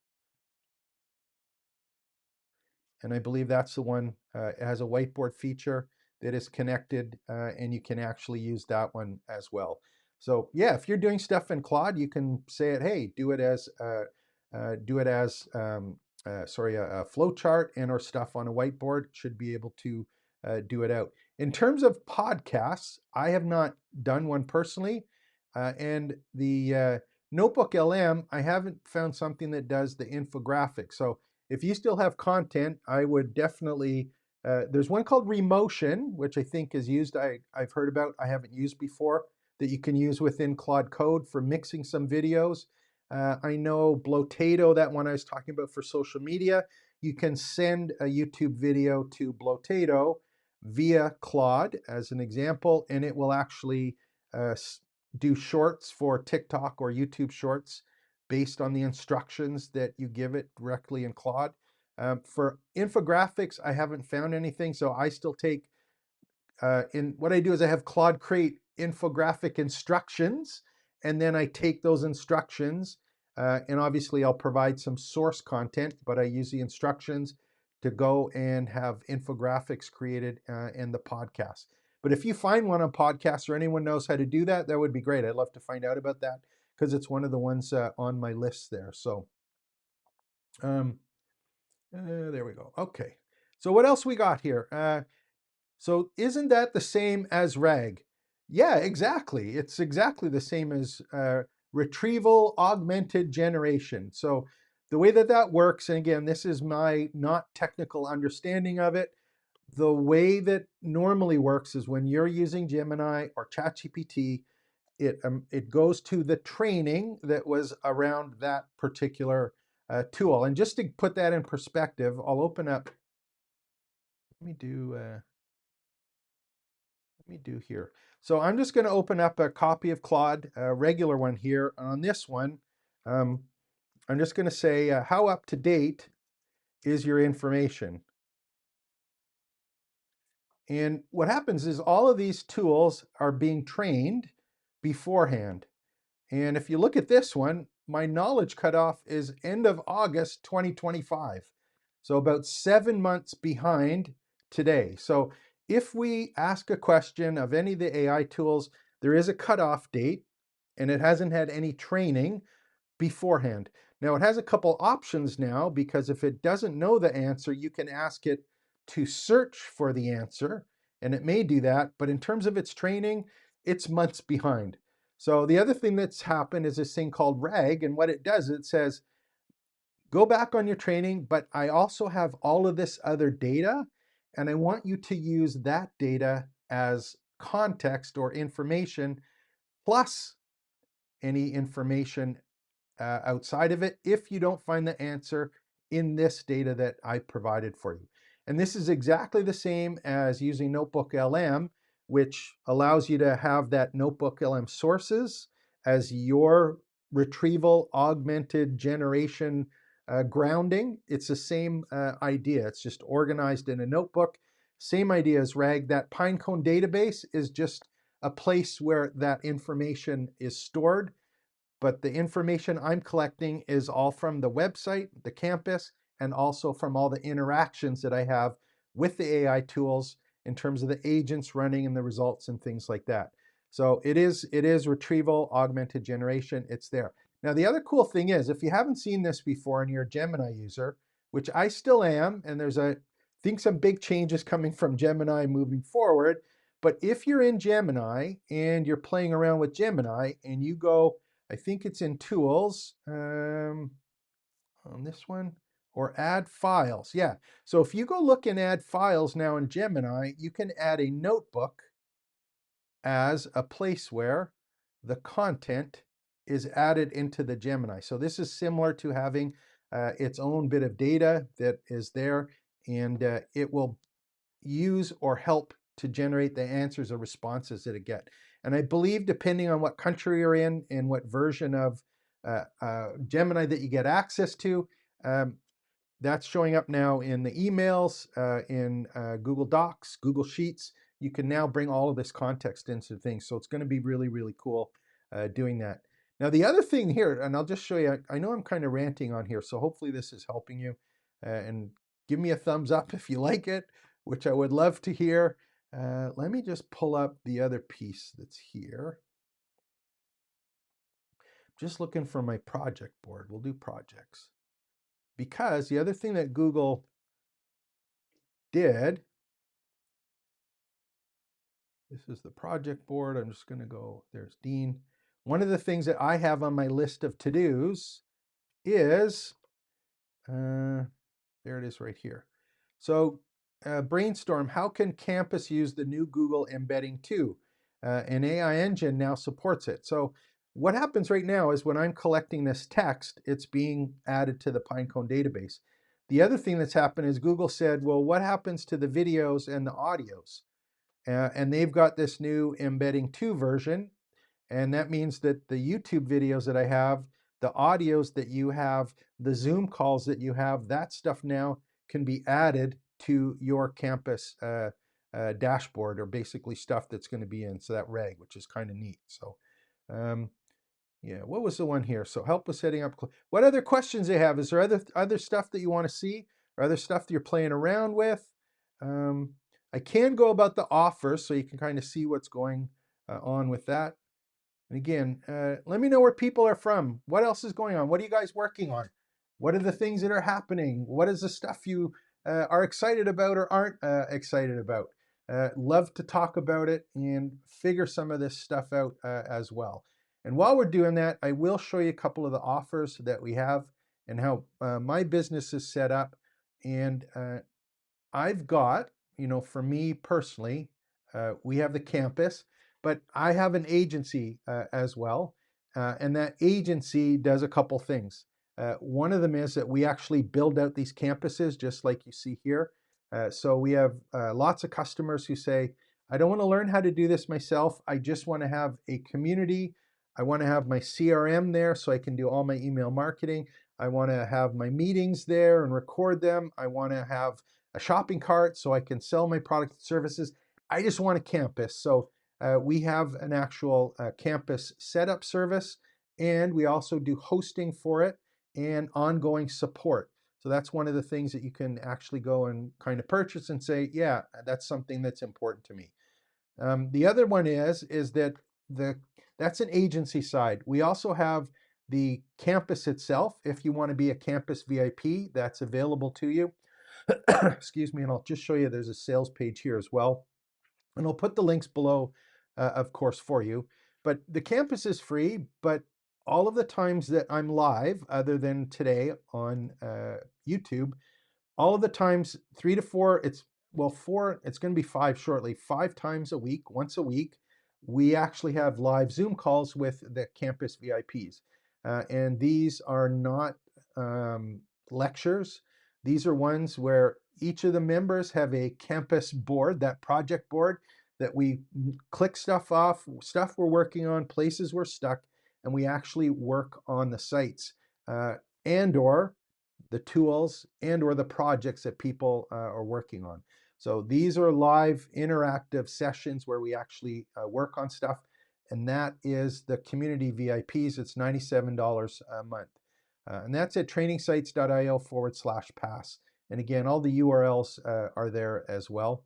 And I believe that's the one, it has a whiteboard feature. that is connected, and you can actually use that one as well. So yeah, if you're doing stuff in Claude, you can say it, hey, do it as sorry, a flow chart and or stuff on a whiteboard. Should be able to do it out. In terms of podcasts, I have not done one personally, and the Notebook LM, I haven't found something that does the infographic. So if you still have content, I would definitely. There's one called Remotion, which I think is used. I've heard about. I haven't used before. That you can use within Claude Code for mixing some videos. I know Blotato, that one I was talking about for social media. You can send a YouTube video to Blotato via Claude as an example, and it will actually uh, do shorts for TikTok or YouTube shorts based on the instructions that you give it directly in Claude. For infographics, I haven't found anything, so I still take in what I do is I have Claude create infographic instructions, and then I take those instructions, and obviously I'll provide some source content, but I use the instructions to go and have infographics created in the podcast. But if you find one on podcasts or anyone knows how to do that, that would be great. I'd love to find out about that because it's one of the ones on my list there. So um, there we go. Okay. So what else we got here? So isn't that the same as RAG? Yeah, exactly. It's exactly the same as retrieval augmented generation. So the way that that works, and again, this is my not technical understanding of it. The way that normally works is when you're using Gemini or ChatGPT, it goes to the training that was around that particular tool. And just to put that in perspective, I'll open up. Let me do. Let me do here. So I'm just going to open up a copy of Claude, a regular one here. On this one, um, I'm just going to say, how up to date is your information? And what happens is all of these tools are being trained beforehand. And if you look at this one, my knowledge cutoff is end of August 2025. So about 7 months behind today. So if we ask a question of any of the AI tools, there is a cutoff date and it hasn't had any training beforehand. Now it has a couple options now because if it doesn't know the answer, you can ask it to search for the answer and it may do that. But in terms of its training, it's months behind. So the other thing that's happened is this thing called RAG. And what it does, it says, go back on your training, but I also have all of this other data. And I want you to use that data as context or information plus any information outside of it if you don't find the answer in this data that I provided for you. And this is exactly the same as using Notebook LM, which allows you to have that Notebook LM sources as your retrieval augmented generation grounding. It's the same idea. It's just organized in a notebook. Same idea as RAG. That Pinecone database is just a place where that information is stored, but the information I'm collecting is all from the website, the campus, and also from all the interactions that I have with the AI tools in terms of the agents running and the results and things like that. So it is retrieval augmented generation. It's there. Now the other cool thing is, if you haven't seen this before and you're a Gemini user, which I still am, and there's I think some big changes coming from Gemini moving forward. But if you're in Gemini and you're playing around with Gemini and you go, I think it's in tools on this one, or add files. Yeah. So if you go look and add files now in Gemini, you can add a notebook as a place where the content is added into the Gemini. So this is similar to having its own bit of data that is there, and it will use or help to generate the answers or responses that it get. And I believe depending on what country you're in and what version of Gemini that you get access to, um, that's showing up now in the emails, in Google Docs, Google Sheets. You can now bring all of this context into things. So it's going to be really, really cool doing that. Now, the other thing here, and I'll just show you, I know I'm kind of ranting on here, so hopefully this is helping you. And give me a thumbs up if you like it, which I would love to hear. Let me just pull up the other piece that's here. Just looking for my project board. We'll do projects. Because the other thing that Google did, this is the project board. I'm just going to go, there's Dean. One of the things that I have on my list of to-dos is, there it is right here. So brainstorm, how can campus use the new Google embedding too? An AI engine now supports it. So what happens right now is when I'm collecting this text, it's being added to the Pinecone database. The other thing that's happened is Google said, well, what happens to the videos and the audios? And they've got this new embedding 2 version. And that means that the YouTube videos that I have, the audios that you have, the Zoom calls that you have, that stuff now can be added to your campus dashboard, or basically stuff that's going to be in so that reg, which is kind of neat. So um, yeah, what was the one here? So help with setting up. What other questions they have? Is there other stuff that you want to see, or other stuff that you're playing around with? Um, I can go about the offers so you can kind of see what's going on with that. And again, let me know where people are from. What else is going on? What are you guys working on? What are the things that are happening? What is the stuff you are excited about or aren't excited about? Love to talk about it and figure some of this stuff out as well. And while we're doing that, I will show you a couple of the offers that we have and how my business is set up. And I've got, for me personally, we have the campus, but I have an agency as well. And that agency does a couple things. One of them is that we actually build out these campuses just like you see here. So we have lots of customers who say, I don't want to learn how to do this myself. I just want to have a community. I want to have my CRM there so I can do all my email marketing. I want to have my meetings there and record them. I want to have a shopping cart so I can sell my products and services. I just want a campus. So we have an actual campus setup service, and we also do hosting for it and ongoing support. So that's one of the things that you can actually go and kind of purchase and say, yeah, that's something that's important to me. The other one is that that's an agency side. We also have the campus itself. If you want to be a campus VIP, that's available to you. Excuse me, and I'll just show you there's a sales page here as well. And I'll put the links below, of course, for you. But the campus is free, but all of the times that I'm live, other than today on YouTube, all of the times, 3 to 4, four, it's going to be five shortly, 5 times a week, once a week, we actually have live Zoom calls with the campus VIPs. And these are not lectures. These are ones where each of the members have a campus board, that project board, that we click stuff off, stuff we're working on, places we're stuck, and we actually work on the sites and or the tools and or the projects that people are working on. So these are live interactive sessions where we actually work on stuff, and that is the community VIPs. It's $97 a month. And that's at trainingsites.io/pass. And again, all the URLs are there as well.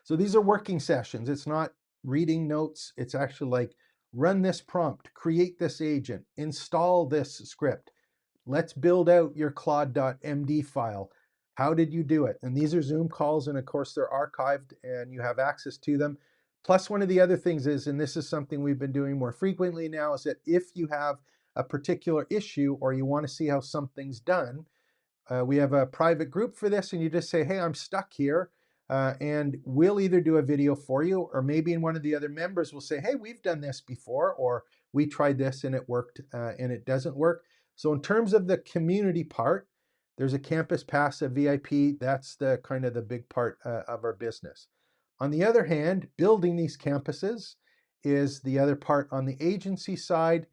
So these are working sessions. It's not reading notes. It's actually like run this prompt, create this agent, install this script. Let's build out your Claude.md file. How did you do it? And these are Zoom calls, and of course they're archived and you have access to them. Plus, one of the other things is, and this is something we've been doing more frequently now, is that if you have a particular issue or you want to see how something's done, we have a private group for this, and you just say, hey, I'm stuck here. And we'll either do a video for you, or maybe in one of the other members will say, hey, we've done this before, or we tried this and it worked and it doesn't work. So in terms of the community part, there's a campus pass, a VIP. That's the kind of the big part of our business. On the other hand, building these campuses is the other part. On the agency side,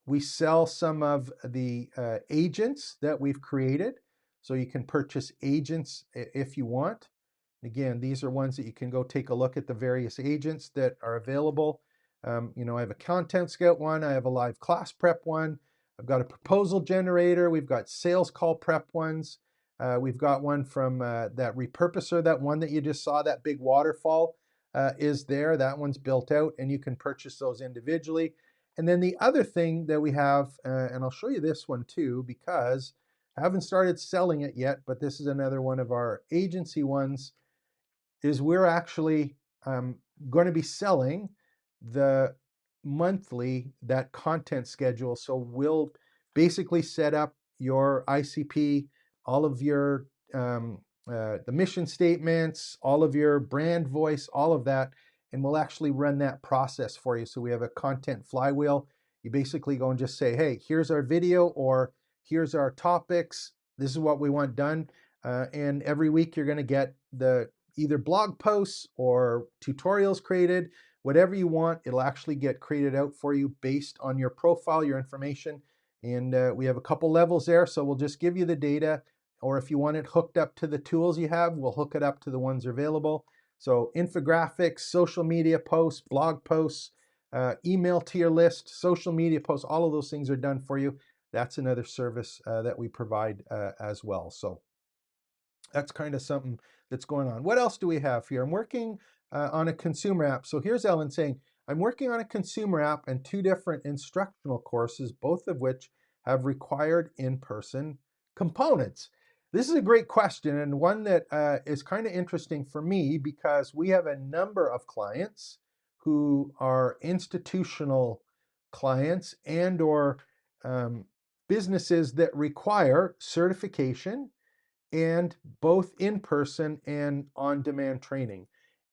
we sell some of the agents that we've created. So you can purchase agents if you want. Again, these are ones that you can go take a look at the various agents that are available. I have a content scout one. I have a live class prep one. I've got a proposal generator. We've got sales call prep ones. We've got one from that repurposer, that one that you just saw, that big waterfall is there. That one's built out, and you can purchase those individually. And then the other thing that we have, and I'll show you this one too, because I haven't started selling it yet, but this is another one of our agency ones, is we're actually going to be selling the monthly, that content schedule. So we'll basically set up your ICP, all of your the mission statements, all of your brand voice, all of that, and we'll actually run that process for you. So we have a content flywheel. You basically go and just say, hey, here's our video, or here's our topics. This is what we want done. And every week you're going to get the either blog posts or tutorials created, whatever you want. It'll actually get created out for you based on your profile, your information. And we have a couple levels there. So we'll just give you the data, or if you want it hooked up to the tools you have, we'll hook it up to the ones available. So infographics, social media posts, blog posts, email to your list, social media posts, all of those things are done for you. That's another service that we provide as well. So that's kind of something that's going on. What else do we have here? I'm working on a consumer app. So here's Ellen saying, I'm working on a consumer app and two different instructional courses, both of which have required in-person components. This is a great question, and one that is kind of interesting for me, because we have a number of clients who are institutional clients and/or businesses that require certification, and both in person and on demand training.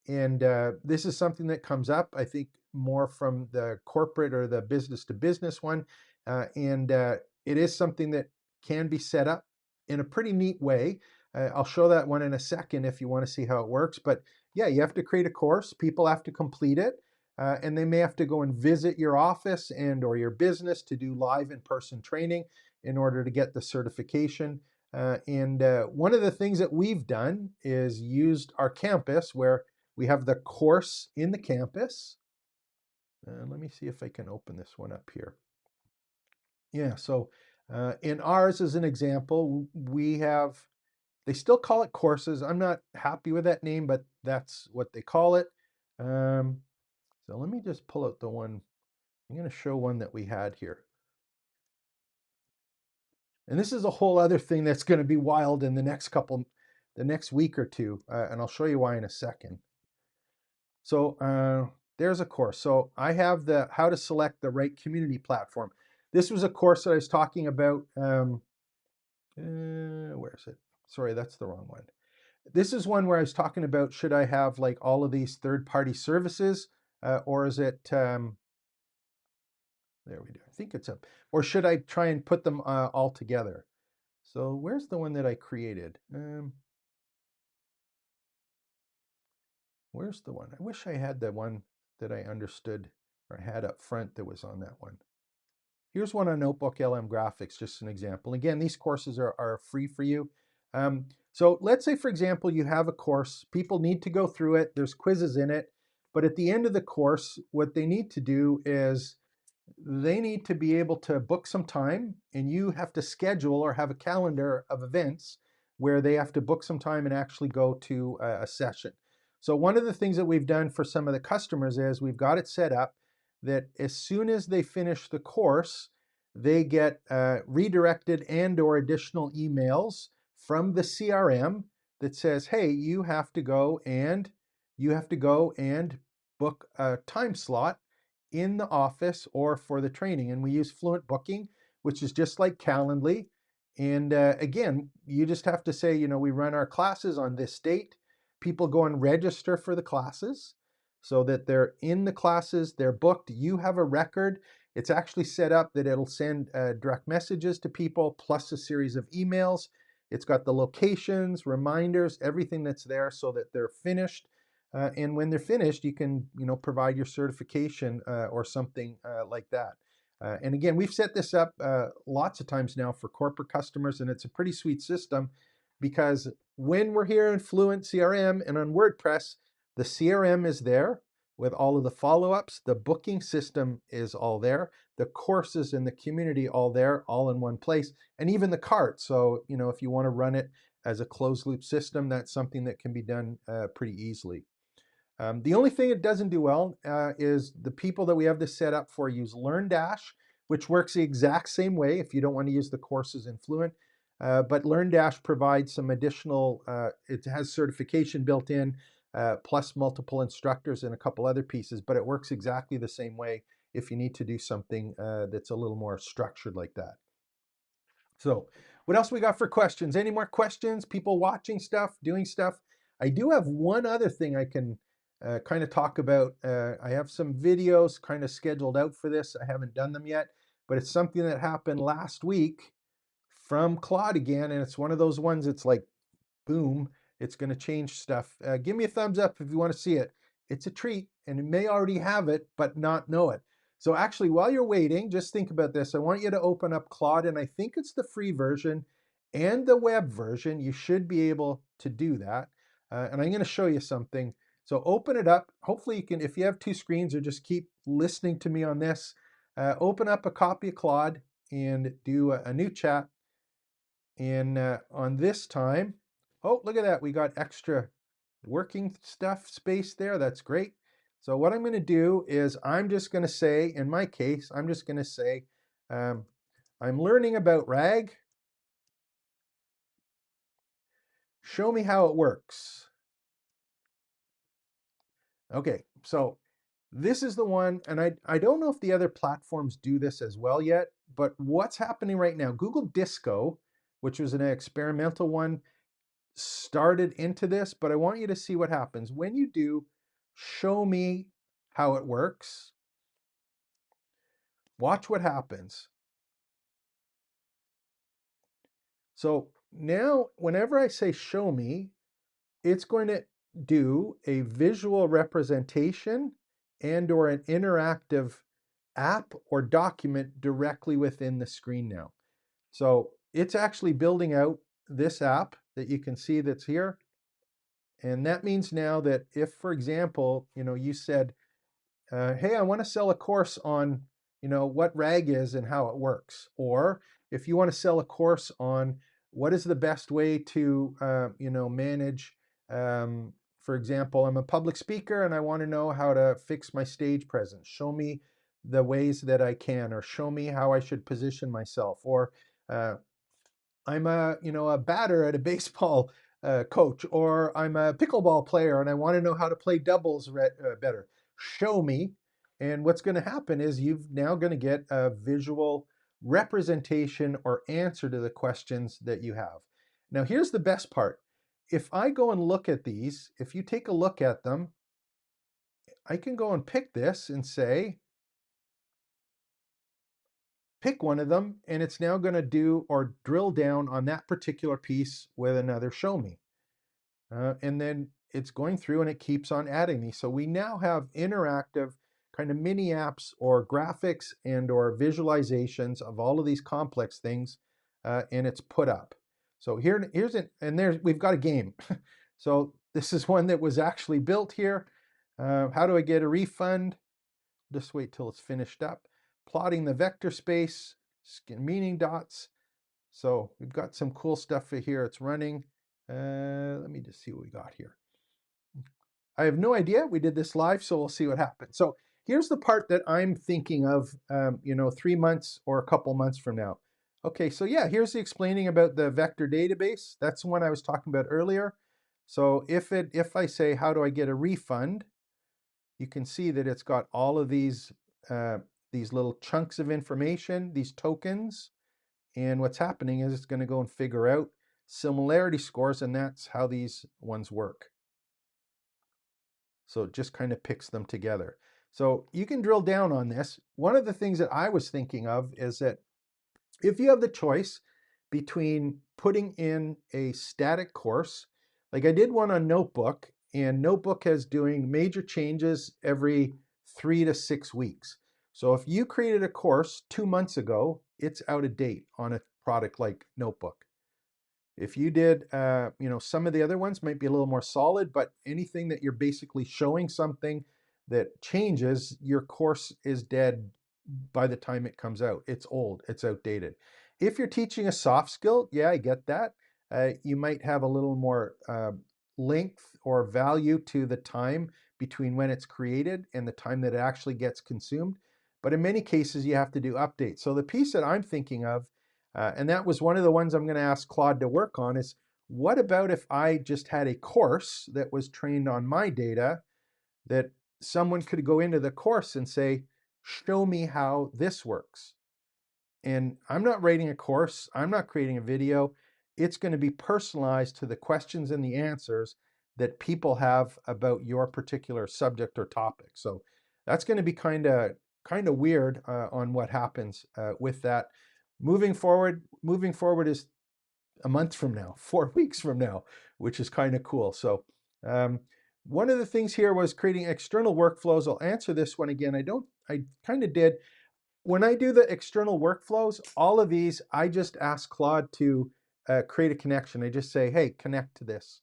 And this is something that comes up, I think, more from the corporate or the business to business one. And it is something that can be set up in a pretty neat way. I'll show that one in a second if you want to see how it works. But yeah, you have to create a course, people have to complete it. And they may have to go and visit your office and or your business to do live in-person training in order to get the certification. And one of the things that we've done is used our campus, where we have the course in the campus. Let me see if I can open this one up here. Yeah, so in ours, as an example, we have, they still call it courses. I'm not happy with that name, but that's what they call it. So let me just pull out the one. I'm going to show one that we had here. And this is a whole other thing that's going to be wild in the next week or two. And I'll show you why in a second. So there's a course. So I have the how to select the right community platform. This was a course that I was talking about. Where is it? Sorry, that's the wrong one. This is one where I was talking about, should I have like all of these third-party services, or is it? There we go. I think it's up. Or should I try and put them all together? So where's the one that I created? Where's the one? I wish I had the one that I understood or had up front that was on that one. Here's one on Notebook LM Graphics, just an example. Again, these courses are free for you. So let's say, for example, you have a course, people need to go through it, there's quizzes in it, but at the end of the course, what they need to do is they need to be able to book some time, and you have to schedule or have a calendar of events where they have to book some time and actually go to a session. So one of the things that we've done for some of the customers is we've got it set up that as soon as they finish the course, they get redirected and or additional emails from the CRM that says, hey, you have to go and book a time slot in the office or for the training. And we use Fluent Booking, which is just like Calendly. And again, you just have to say, we run our classes on this date. People go and register for the classes so that they're in the classes, they're booked. You have a record. It's actually set up that it'll send direct messages to people plus a series of emails. It's got the locations, reminders, everything that's there so that they're finished. And when they're finished, you can, provide your certification or something like that. And again, we've set this up lots of times now for corporate customers, and it's a pretty sweet system because when we're here in Fluent CRM and on WordPress, the CRM is there with all of the follow-ups. The booking system is all there. The courses and the community all there, all in one place, and even the cart. So, if you want to run it as a closed loop system, that's something that can be done pretty easily. The only thing it doesn't do well is the people that we have this set up for use LearnDash, which works the exact same way if you don't want to use the courses in Fluent. But LearnDash provides some additional, it has certification built in, plus multiple instructors and a couple other pieces, but it works exactly the same way if you need to do something that's a little more structured like that. So, what else we got for questions? Any more questions? People watching stuff, doing stuff? I do have one other thing I can kind of talk about. I have some videos kind of scheduled out for this. I haven't done them yet, but it's something that happened last week from Claude again, and it's one of those ones. It's like boom, it's going to change stuff. Give me a thumbs up if you want to see it. It's a treat, and you may already have it, but not know it. So actually, while you're waiting, just think about this. I want you to open up Claude, and I think it's the free version and the web version. You should be able to do that. And I'm going to show you something. So open it up. Hopefully you can, if you have two screens or just keep listening to me on this, open up a copy of Claude and do a new chat. And on this time, oh, look at that. We got extra working stuff space there. That's great. So what I'm going to do is I'm just going to say, in my case, I'm just going to say, um, I'm learning about RAG. Show me how it works. Okay, so this is the one, and I don't know if the other platforms do this as well yet, but what's happening right now, Google Disco, which was an experimental one, started into this, but I want you to see what happens. When you do, show me how it works. Watch what happens. So now, whenever I say show me, it's going to do a visual representation and or an interactive app or document directly within the screen now. So it's actually building out this app that you can see that's here. And that means now that if, for example, you said, hey, I want to sell a course on, what RAG is and how it works. Or if you want to sell a course on what is the best way to, manage, for example, I'm a public speaker and I want to know how to fix my stage presence. Show me the ways that I can, or show me how I should position myself. Or I'm a batter at a baseball coach, or I'm a pickleball player and I want to know how to play doubles better. Show me. And what's going to happen is you've now going to get a visual representation or answer to the questions that you have. Now, here's the best part. If I go and look at these, if you take a look at them, I can go and pick this and say, pick one of them, and it's now going to do or drill down on that particular piece with another show me. And then it's going through and it keeps on adding these. So we now have interactive kind of mini apps or graphics and or visualizations of all of these complex things, and it's put up. So here's it, and we've got a game. So this is one that was actually built here. How do I get a refund? Just wait till it's finished up. Plotting the vector space, meaning dots. So we've got some cool stuff for here. It's running. Let me just see what we got here. I have no idea. We did this live, so we'll see what happens. So here's the part that I'm thinking of, 3 months or a couple months from now. Okay, so yeah, here's the explaining about the vector database. That's the one I was talking about earlier. So if I say, how do I get a refund? You can see that it's got all of these little chunks of information, these tokens. And what's happening is it's going to go and figure out similarity scores, and that's how these ones work. So it just kind of picks them together. So you can drill down on this. One of the things that I was thinking of is that if you have the choice between putting in a static course, like I did one on Notebook, and Notebook is doing major changes every 3 to 6 weeks. So if you created a course 2 months ago, it's out of date on a product like Notebook. If you did, some of the other ones might be a little more solid, but anything that you're basically showing something that changes, your course is dead by the time it comes out. It's old, it's outdated. If you're teaching a soft skill, yeah, I get that. you might have a little more length or value to the time between when it's created and the time that it actually gets consumed. But in many cases, you have to do updates. So the piece that I'm thinking of, and that was one of the ones I'm going to ask Claude to work on, is what about if I just had a course that was trained on my data that someone could go into the course and say, show me how this works. And I'm not writing a course, I'm not creating a video. It's going to be personalized to the questions and the answers that people have about your particular subject or topic. So that's going to be kind of weird on what happens with that. Moving forward is a month from now, 4 weeks from now, which is kind of cool. So um, one of the things here was creating external workflows. I'll answer this one again. I kind of did. When I do the external workflows, all of these, I just ask Claude to create a connection. I just say, hey, connect to this.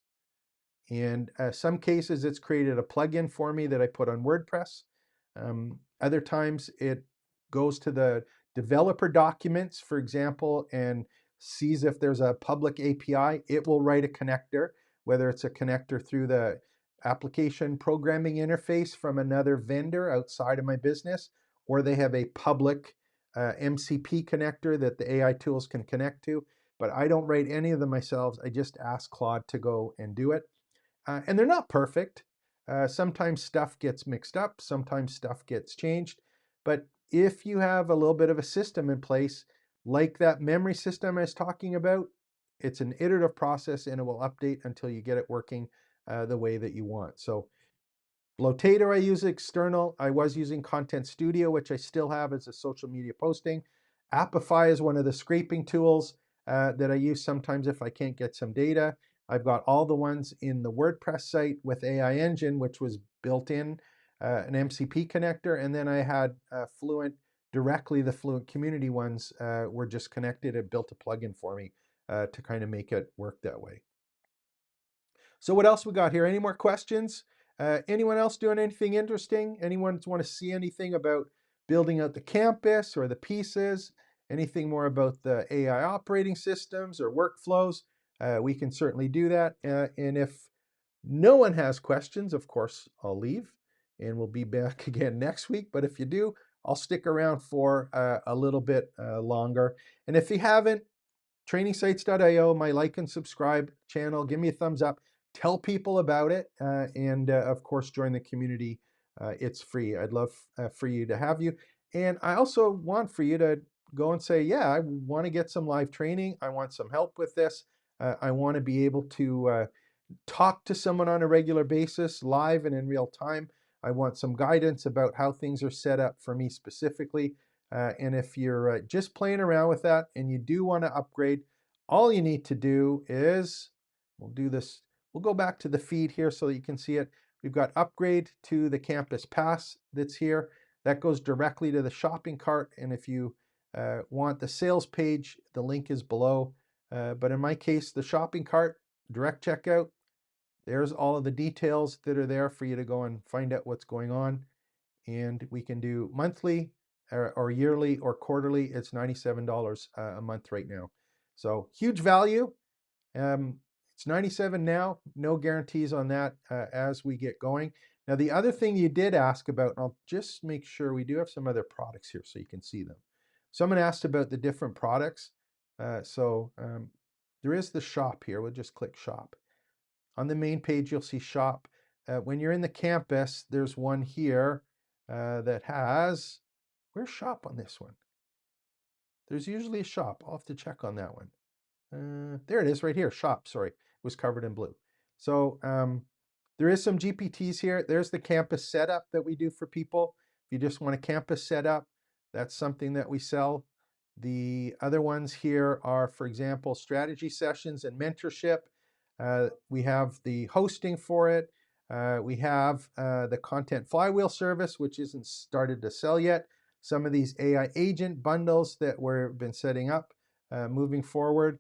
And some cases it's created a plugin for me that I put on WordPress. Other times it goes to the developer documents, for example, and sees if there's a public API. It will write a connector, whether it's a connector through the application programming interface from another vendor outside of my business, or they have a public MCP connector that the AI tools can connect to. But I don't write any of them myself. I just ask Claude to go and do it. And they're not perfect. Sometimes stuff gets mixed up, sometimes stuff gets changed. But if you have a little bit of a system in place, like that memory system I was talking about, it's an iterative process and it will update until you get it working the way that you want. So Blotator, I use external. I was using Content Studio, which I still have as a social media posting. Apify is one of the scraping tools that I use sometimes if I can't get some data. I've got all the ones in the WordPress site with AI Engine, which was built in an MCP connector. And then I had Fluent directly, the Fluent community ones were just connected. It built a plugin for me to kind of make it work that way. So what else we got here? Any more questions? Anyone else doing anything interesting? Anyone want to see anything about building out the campus or the pieces? Anything more about the AI operating systems or workflows? We can certainly do that. And if no one has questions, of course, I'll leave and we'll be back again next week. But if you do, I'll stick around for a little bit longer. And if you haven't, trainingsites.io, my like and subscribe channel. Give me a thumbs up. Tell people about it. And of course, join the community. It's free. I'd love for you to have you. And I also want for you to go and say, yeah, I want to get some live training. I want some help with this. I want to be able to talk to someone on a regular basis, live and in real time. I want some guidance about how things are set up for me specifically. And if you're just playing around with that and you do want to upgrade, all you need to do is, we'll do this, we'll go back to the feed here so that you can see it. We've got upgrade to the campus pass that's here. That goes directly to the shopping cart. And if you want the sales page, the link is below. But in my case, the shopping cart, direct checkout, there's all of the details that are there for you to go and find out what's going on. And we can do monthly or yearly or quarterly. It's $97 a month right now. So huge value. Um, it's 97 now, no guarantees on that as we get going. Now, the other thing you did ask about, and I'll just make sure we do have some other products here so you can see them. Someone asked about the different products. There is the shop here. We'll just click shop. On the main page, you'll see shop. When you're in the campus, there's one here that has, where's shop on this one? There's usually a shop. I'll have to check on that one. There it is right here, shop, sorry, it was covered in blue. So there is some GPTs here. There's the campus setup that we do for people. If you just want a campus setup, that's something that we sell. The other ones here are, for example, strategy sessions and mentorship. We have the hosting for it. We have the content flywheel service, which isn't started to sell yet. Some of these AI agent bundles that we've been setting up moving forward.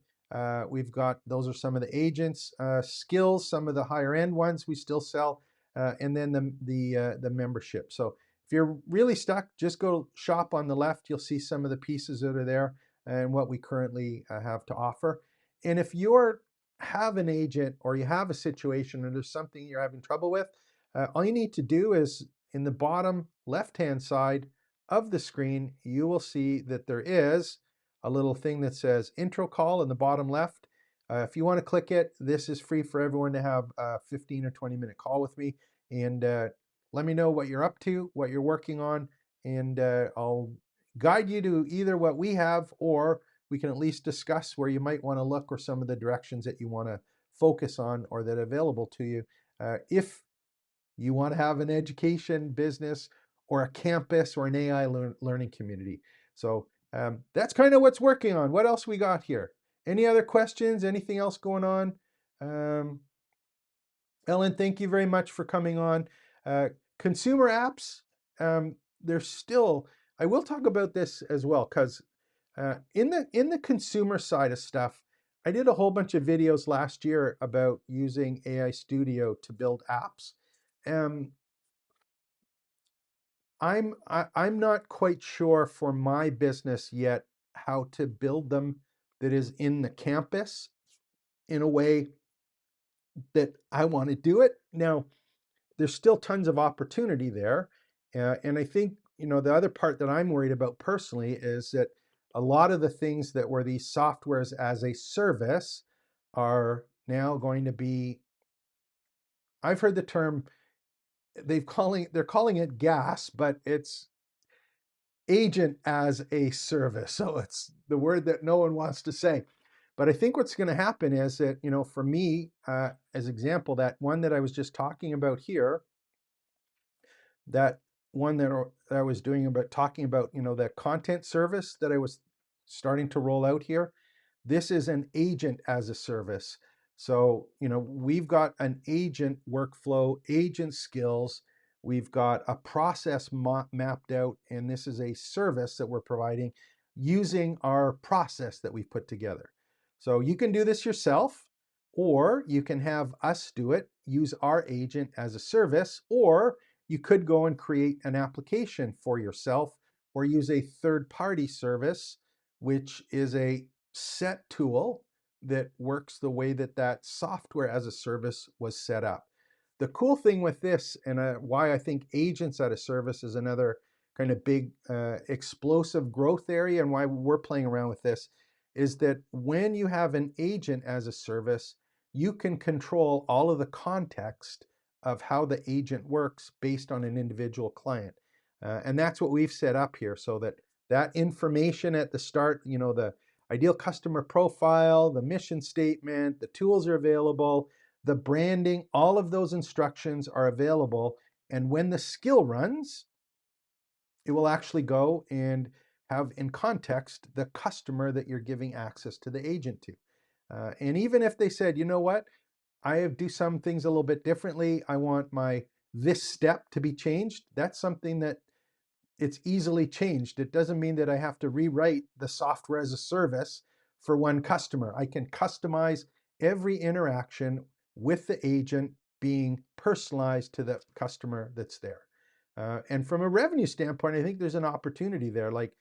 We've got, those are some of the agents, skills, some of the higher end ones we still sell, and then the membership. So if you're really stuck, just go shop on the left. You'll see some of the pieces that are there and what we currently have to offer. And if you're have an agent or you have a situation and there's something you're having trouble with, all you need to do is in the bottom left-hand side of the screen, you will see that there is a little thing that says intro call in the bottom left. If you want to click it, this is free for everyone to have a 15 or 20-minute call with me. And let me know what you're up to, what you're working on, and I'll guide you to either what we have, or we can at least discuss where you might want to look or some of the directions that you want to focus on or that are available to you. If you want to have an education business or a campus or an AI learning community. So that's kind of what's working on. What else we got here? Any other questions? Anything else going on? Um, Ellen, thank you very much for coming on. Uh, Consumer apps, there's still, I will talk about this as well, because in the consumer side of stuff, I did a whole bunch of videos last year about using AI Studio to build apps. Um, I'm not quite sure for my business yet how to build them that is in the campus in a way that I want to do it. Now, there's still tons of opportunity there. And I think, the other part that I'm worried about personally is that a lot of the things that were these softwares as a service are now going to be, I've heard the term, they're calling it gas, but it's agent as a service. So it's the word that no one wants to say. But I think what's going to happen is that, for me, as example, that one that I was just talking about here, that one that I was doing about talking about, that content service that I was starting to roll out here. This is an agent as a service. So, we've got an agent workflow, agent skills. We've got a process mapped out, and this is a service that we're providing using our process that we've put together. So you can do this yourself, or you can have us do it, use our agent as a service, or you could go and create an application for yourself or use a third-party service, which is a set tool that works the way that that software as a service was set up. The cool thing with this, and why I think agents as a service is another kind of big explosive growth area, and why we're playing around with this, is that when you have an agent as a service, you can control all of the context of how the agent works based on an individual client. And that's what we've set up here, so that that information at the start, the ideal customer profile, the mission statement, the tools are available, the branding, all of those instructions are available. And when the skill runs, it will actually go and have in context the customer that you're giving access to the agent to. And even if they said, you know what, I do some things a little bit differently, I want my this step to be changed, that's something that it's easily changed. It doesn't mean that I have to rewrite the software as a service for one customer. I can customize every interaction with the agent being personalized to the customer that's there. And from a revenue standpoint, I think there's an opportunity there. Like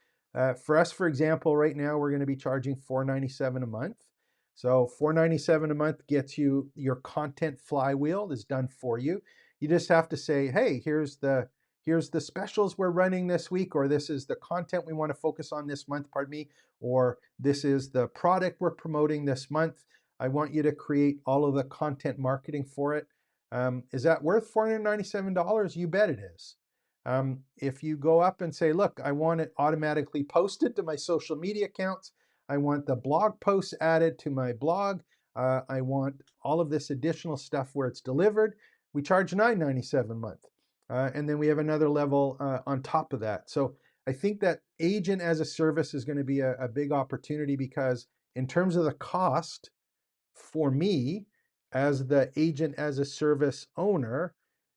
for us, for example, right now we're going to be charging $4.97 a month. So $4.97 a month gets you your content flywheel is done for you. You just have to say, hey, here's the specials we're running this week, or this is the content we want to focus on this month, pardon me, or this is the product we're promoting this month. I want you to create all of the content marketing for it. Is that worth $497? You bet it is. If you go up and say, look, I want it automatically posted to my social media accounts, I want the blog posts added to my blog, I want all of this additional stuff where it's delivered, we charge $9.97 a month. And then we have another level on top of that. So I think that agent as a service is going to be a big opportunity, because in terms of the cost for me as the agent as a service owner,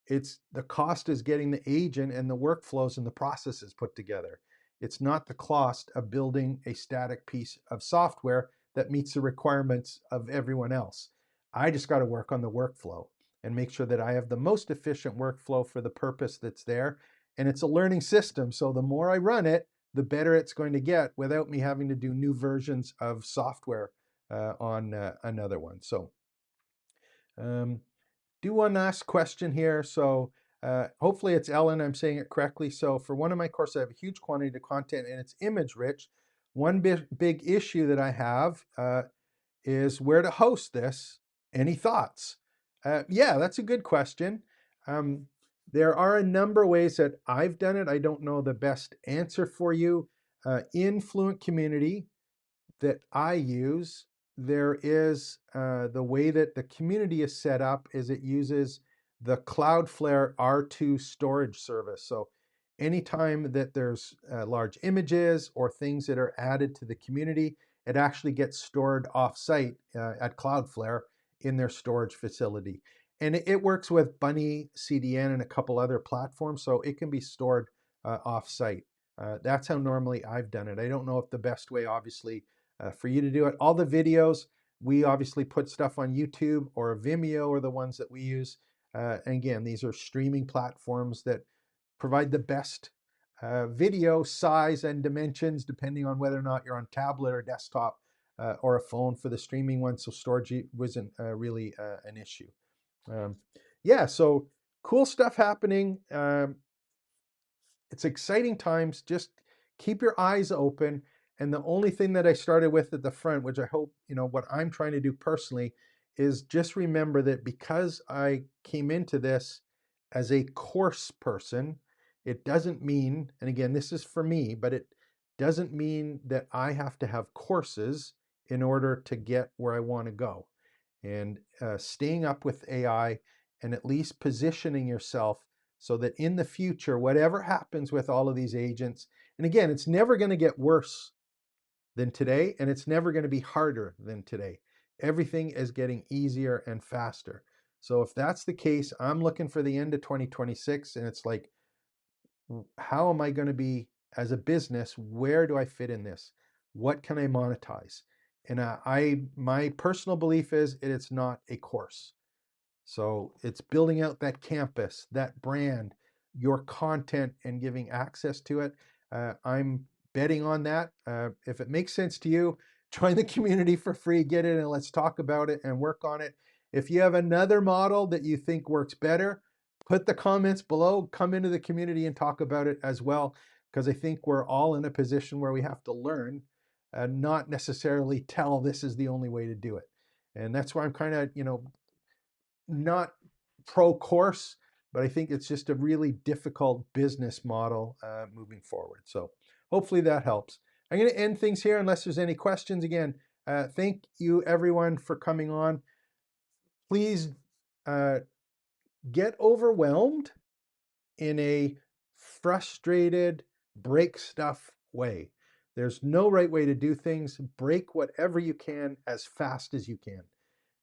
it's the cost is getting the agent and the workflows and the processes put together. It's not the cost of building a static piece of software that meets the requirements of everyone else. I just got to work on the workflow and make sure that I have the most efficient workflow for the purpose that's there. And it's a learning system. So the more I run it, the better it's going to get without me having to do new versions of software on another one. So um, do one last question here. So hopefully it's Ellen, I'm saying it correctly. So for one of my courses, I have a huge quantity of content and it's image rich. One big issue that I have is where to host this. Any thoughts? Yeah, that's a good question. Um, there are a number of ways that I've done it. I don't know the best answer for you. In Fluent Community, that I use, there is the way that the community is set up is it uses the Cloudflare R2 storage service. So anytime that there's large images or things that are added to the community, it actually gets stored offsite at Cloudflare in their storage facility. And it works with Bunny, CDN, and a couple other platforms, so it can be stored offsite. That's how normally I've done it. I don't know if the best way, obviously, for you to do it. All the videos, we obviously put stuff on YouTube or Vimeo are the ones that we use. And again, these are streaming platforms that provide the best video size and dimensions, depending on whether or not you're on tablet or desktop or a phone for the streaming one. So storage wasn't really an issue. Um, yeah, so cool stuff happening. It's exciting times. Just keep your eyes open. And the only thing that I started with at the front, which I hope, what I'm trying to do personally, is just remember that because I came into this as a course person, it doesn't mean, and again, this is for me, but it doesn't mean that I have to have courses in order to get where I want to go. And staying up with AI and at least positioning yourself so that in the future, whatever happens with all of these agents, and again, it's never going to get worse than today, and it's never going to be harder than today. Everything is getting easier and faster. So if that's the case, I'm looking for the end of 2026, and it's like, how am I going to be as a business? Where do I fit in this? What can I monetize? And my personal belief is it's not a course. So it's building out that campus, that brand, your content, and giving access to it. I'm betting on that. If it makes sense to you, join the community for free, get in and let's talk about it and work on it. If you have another model that you think works better, put the comments below, come into the community and talk about it as well, because I think we're all in a position where we have to learn and not necessarily tell this is the only way to do it. And that's why I'm kind of, not pro course, but I think it's just a really difficult business model moving forward. So hopefully that helps. I'm going to end things here unless there's any questions. Again, thank you everyone for coming on. Please uh, get overwhelmed in a frustrated, break stuff way. There's no right way to do things. Break whatever you can as fast as you can,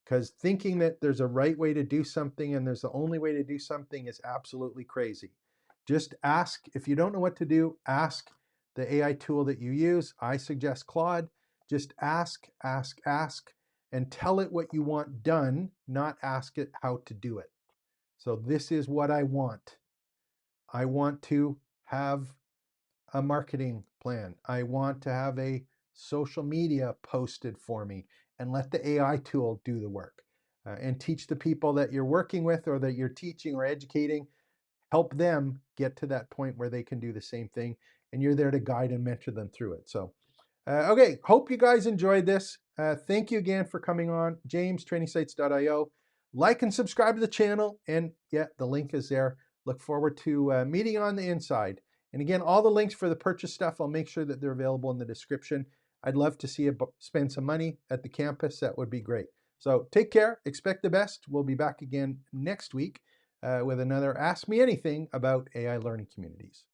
because thinking that there's a right way to do something and there's the only way to do something is absolutely crazy. Just ask. If you don't know what to do, ask the AI tool that you use. I suggest Claude. Just ask, ask, ask, and tell it what you want done, not ask it how to do it. So this is what I want. I want to have a marketing plan. I want to have a social media posted for me and let the AI tool do the work, and teach the people that you're working with or that you're teaching or educating, help them get to that point where they can do the same thing. And you're there to guide and mentor them through it. So, okay, hope you guys enjoyed this. Thank you again for coming on. James, trainingsites.io. Like and subscribe to the channel. And yeah, the link is there. Look forward to meeting you on the inside. And again, all the links for the purchase stuff, I'll make sure that they're available in the description. I'd love to see you spend some money at the campus. That would be great. So take care. Expect the best. We'll be back again next week with another Ask Me Anything about AI learning communities.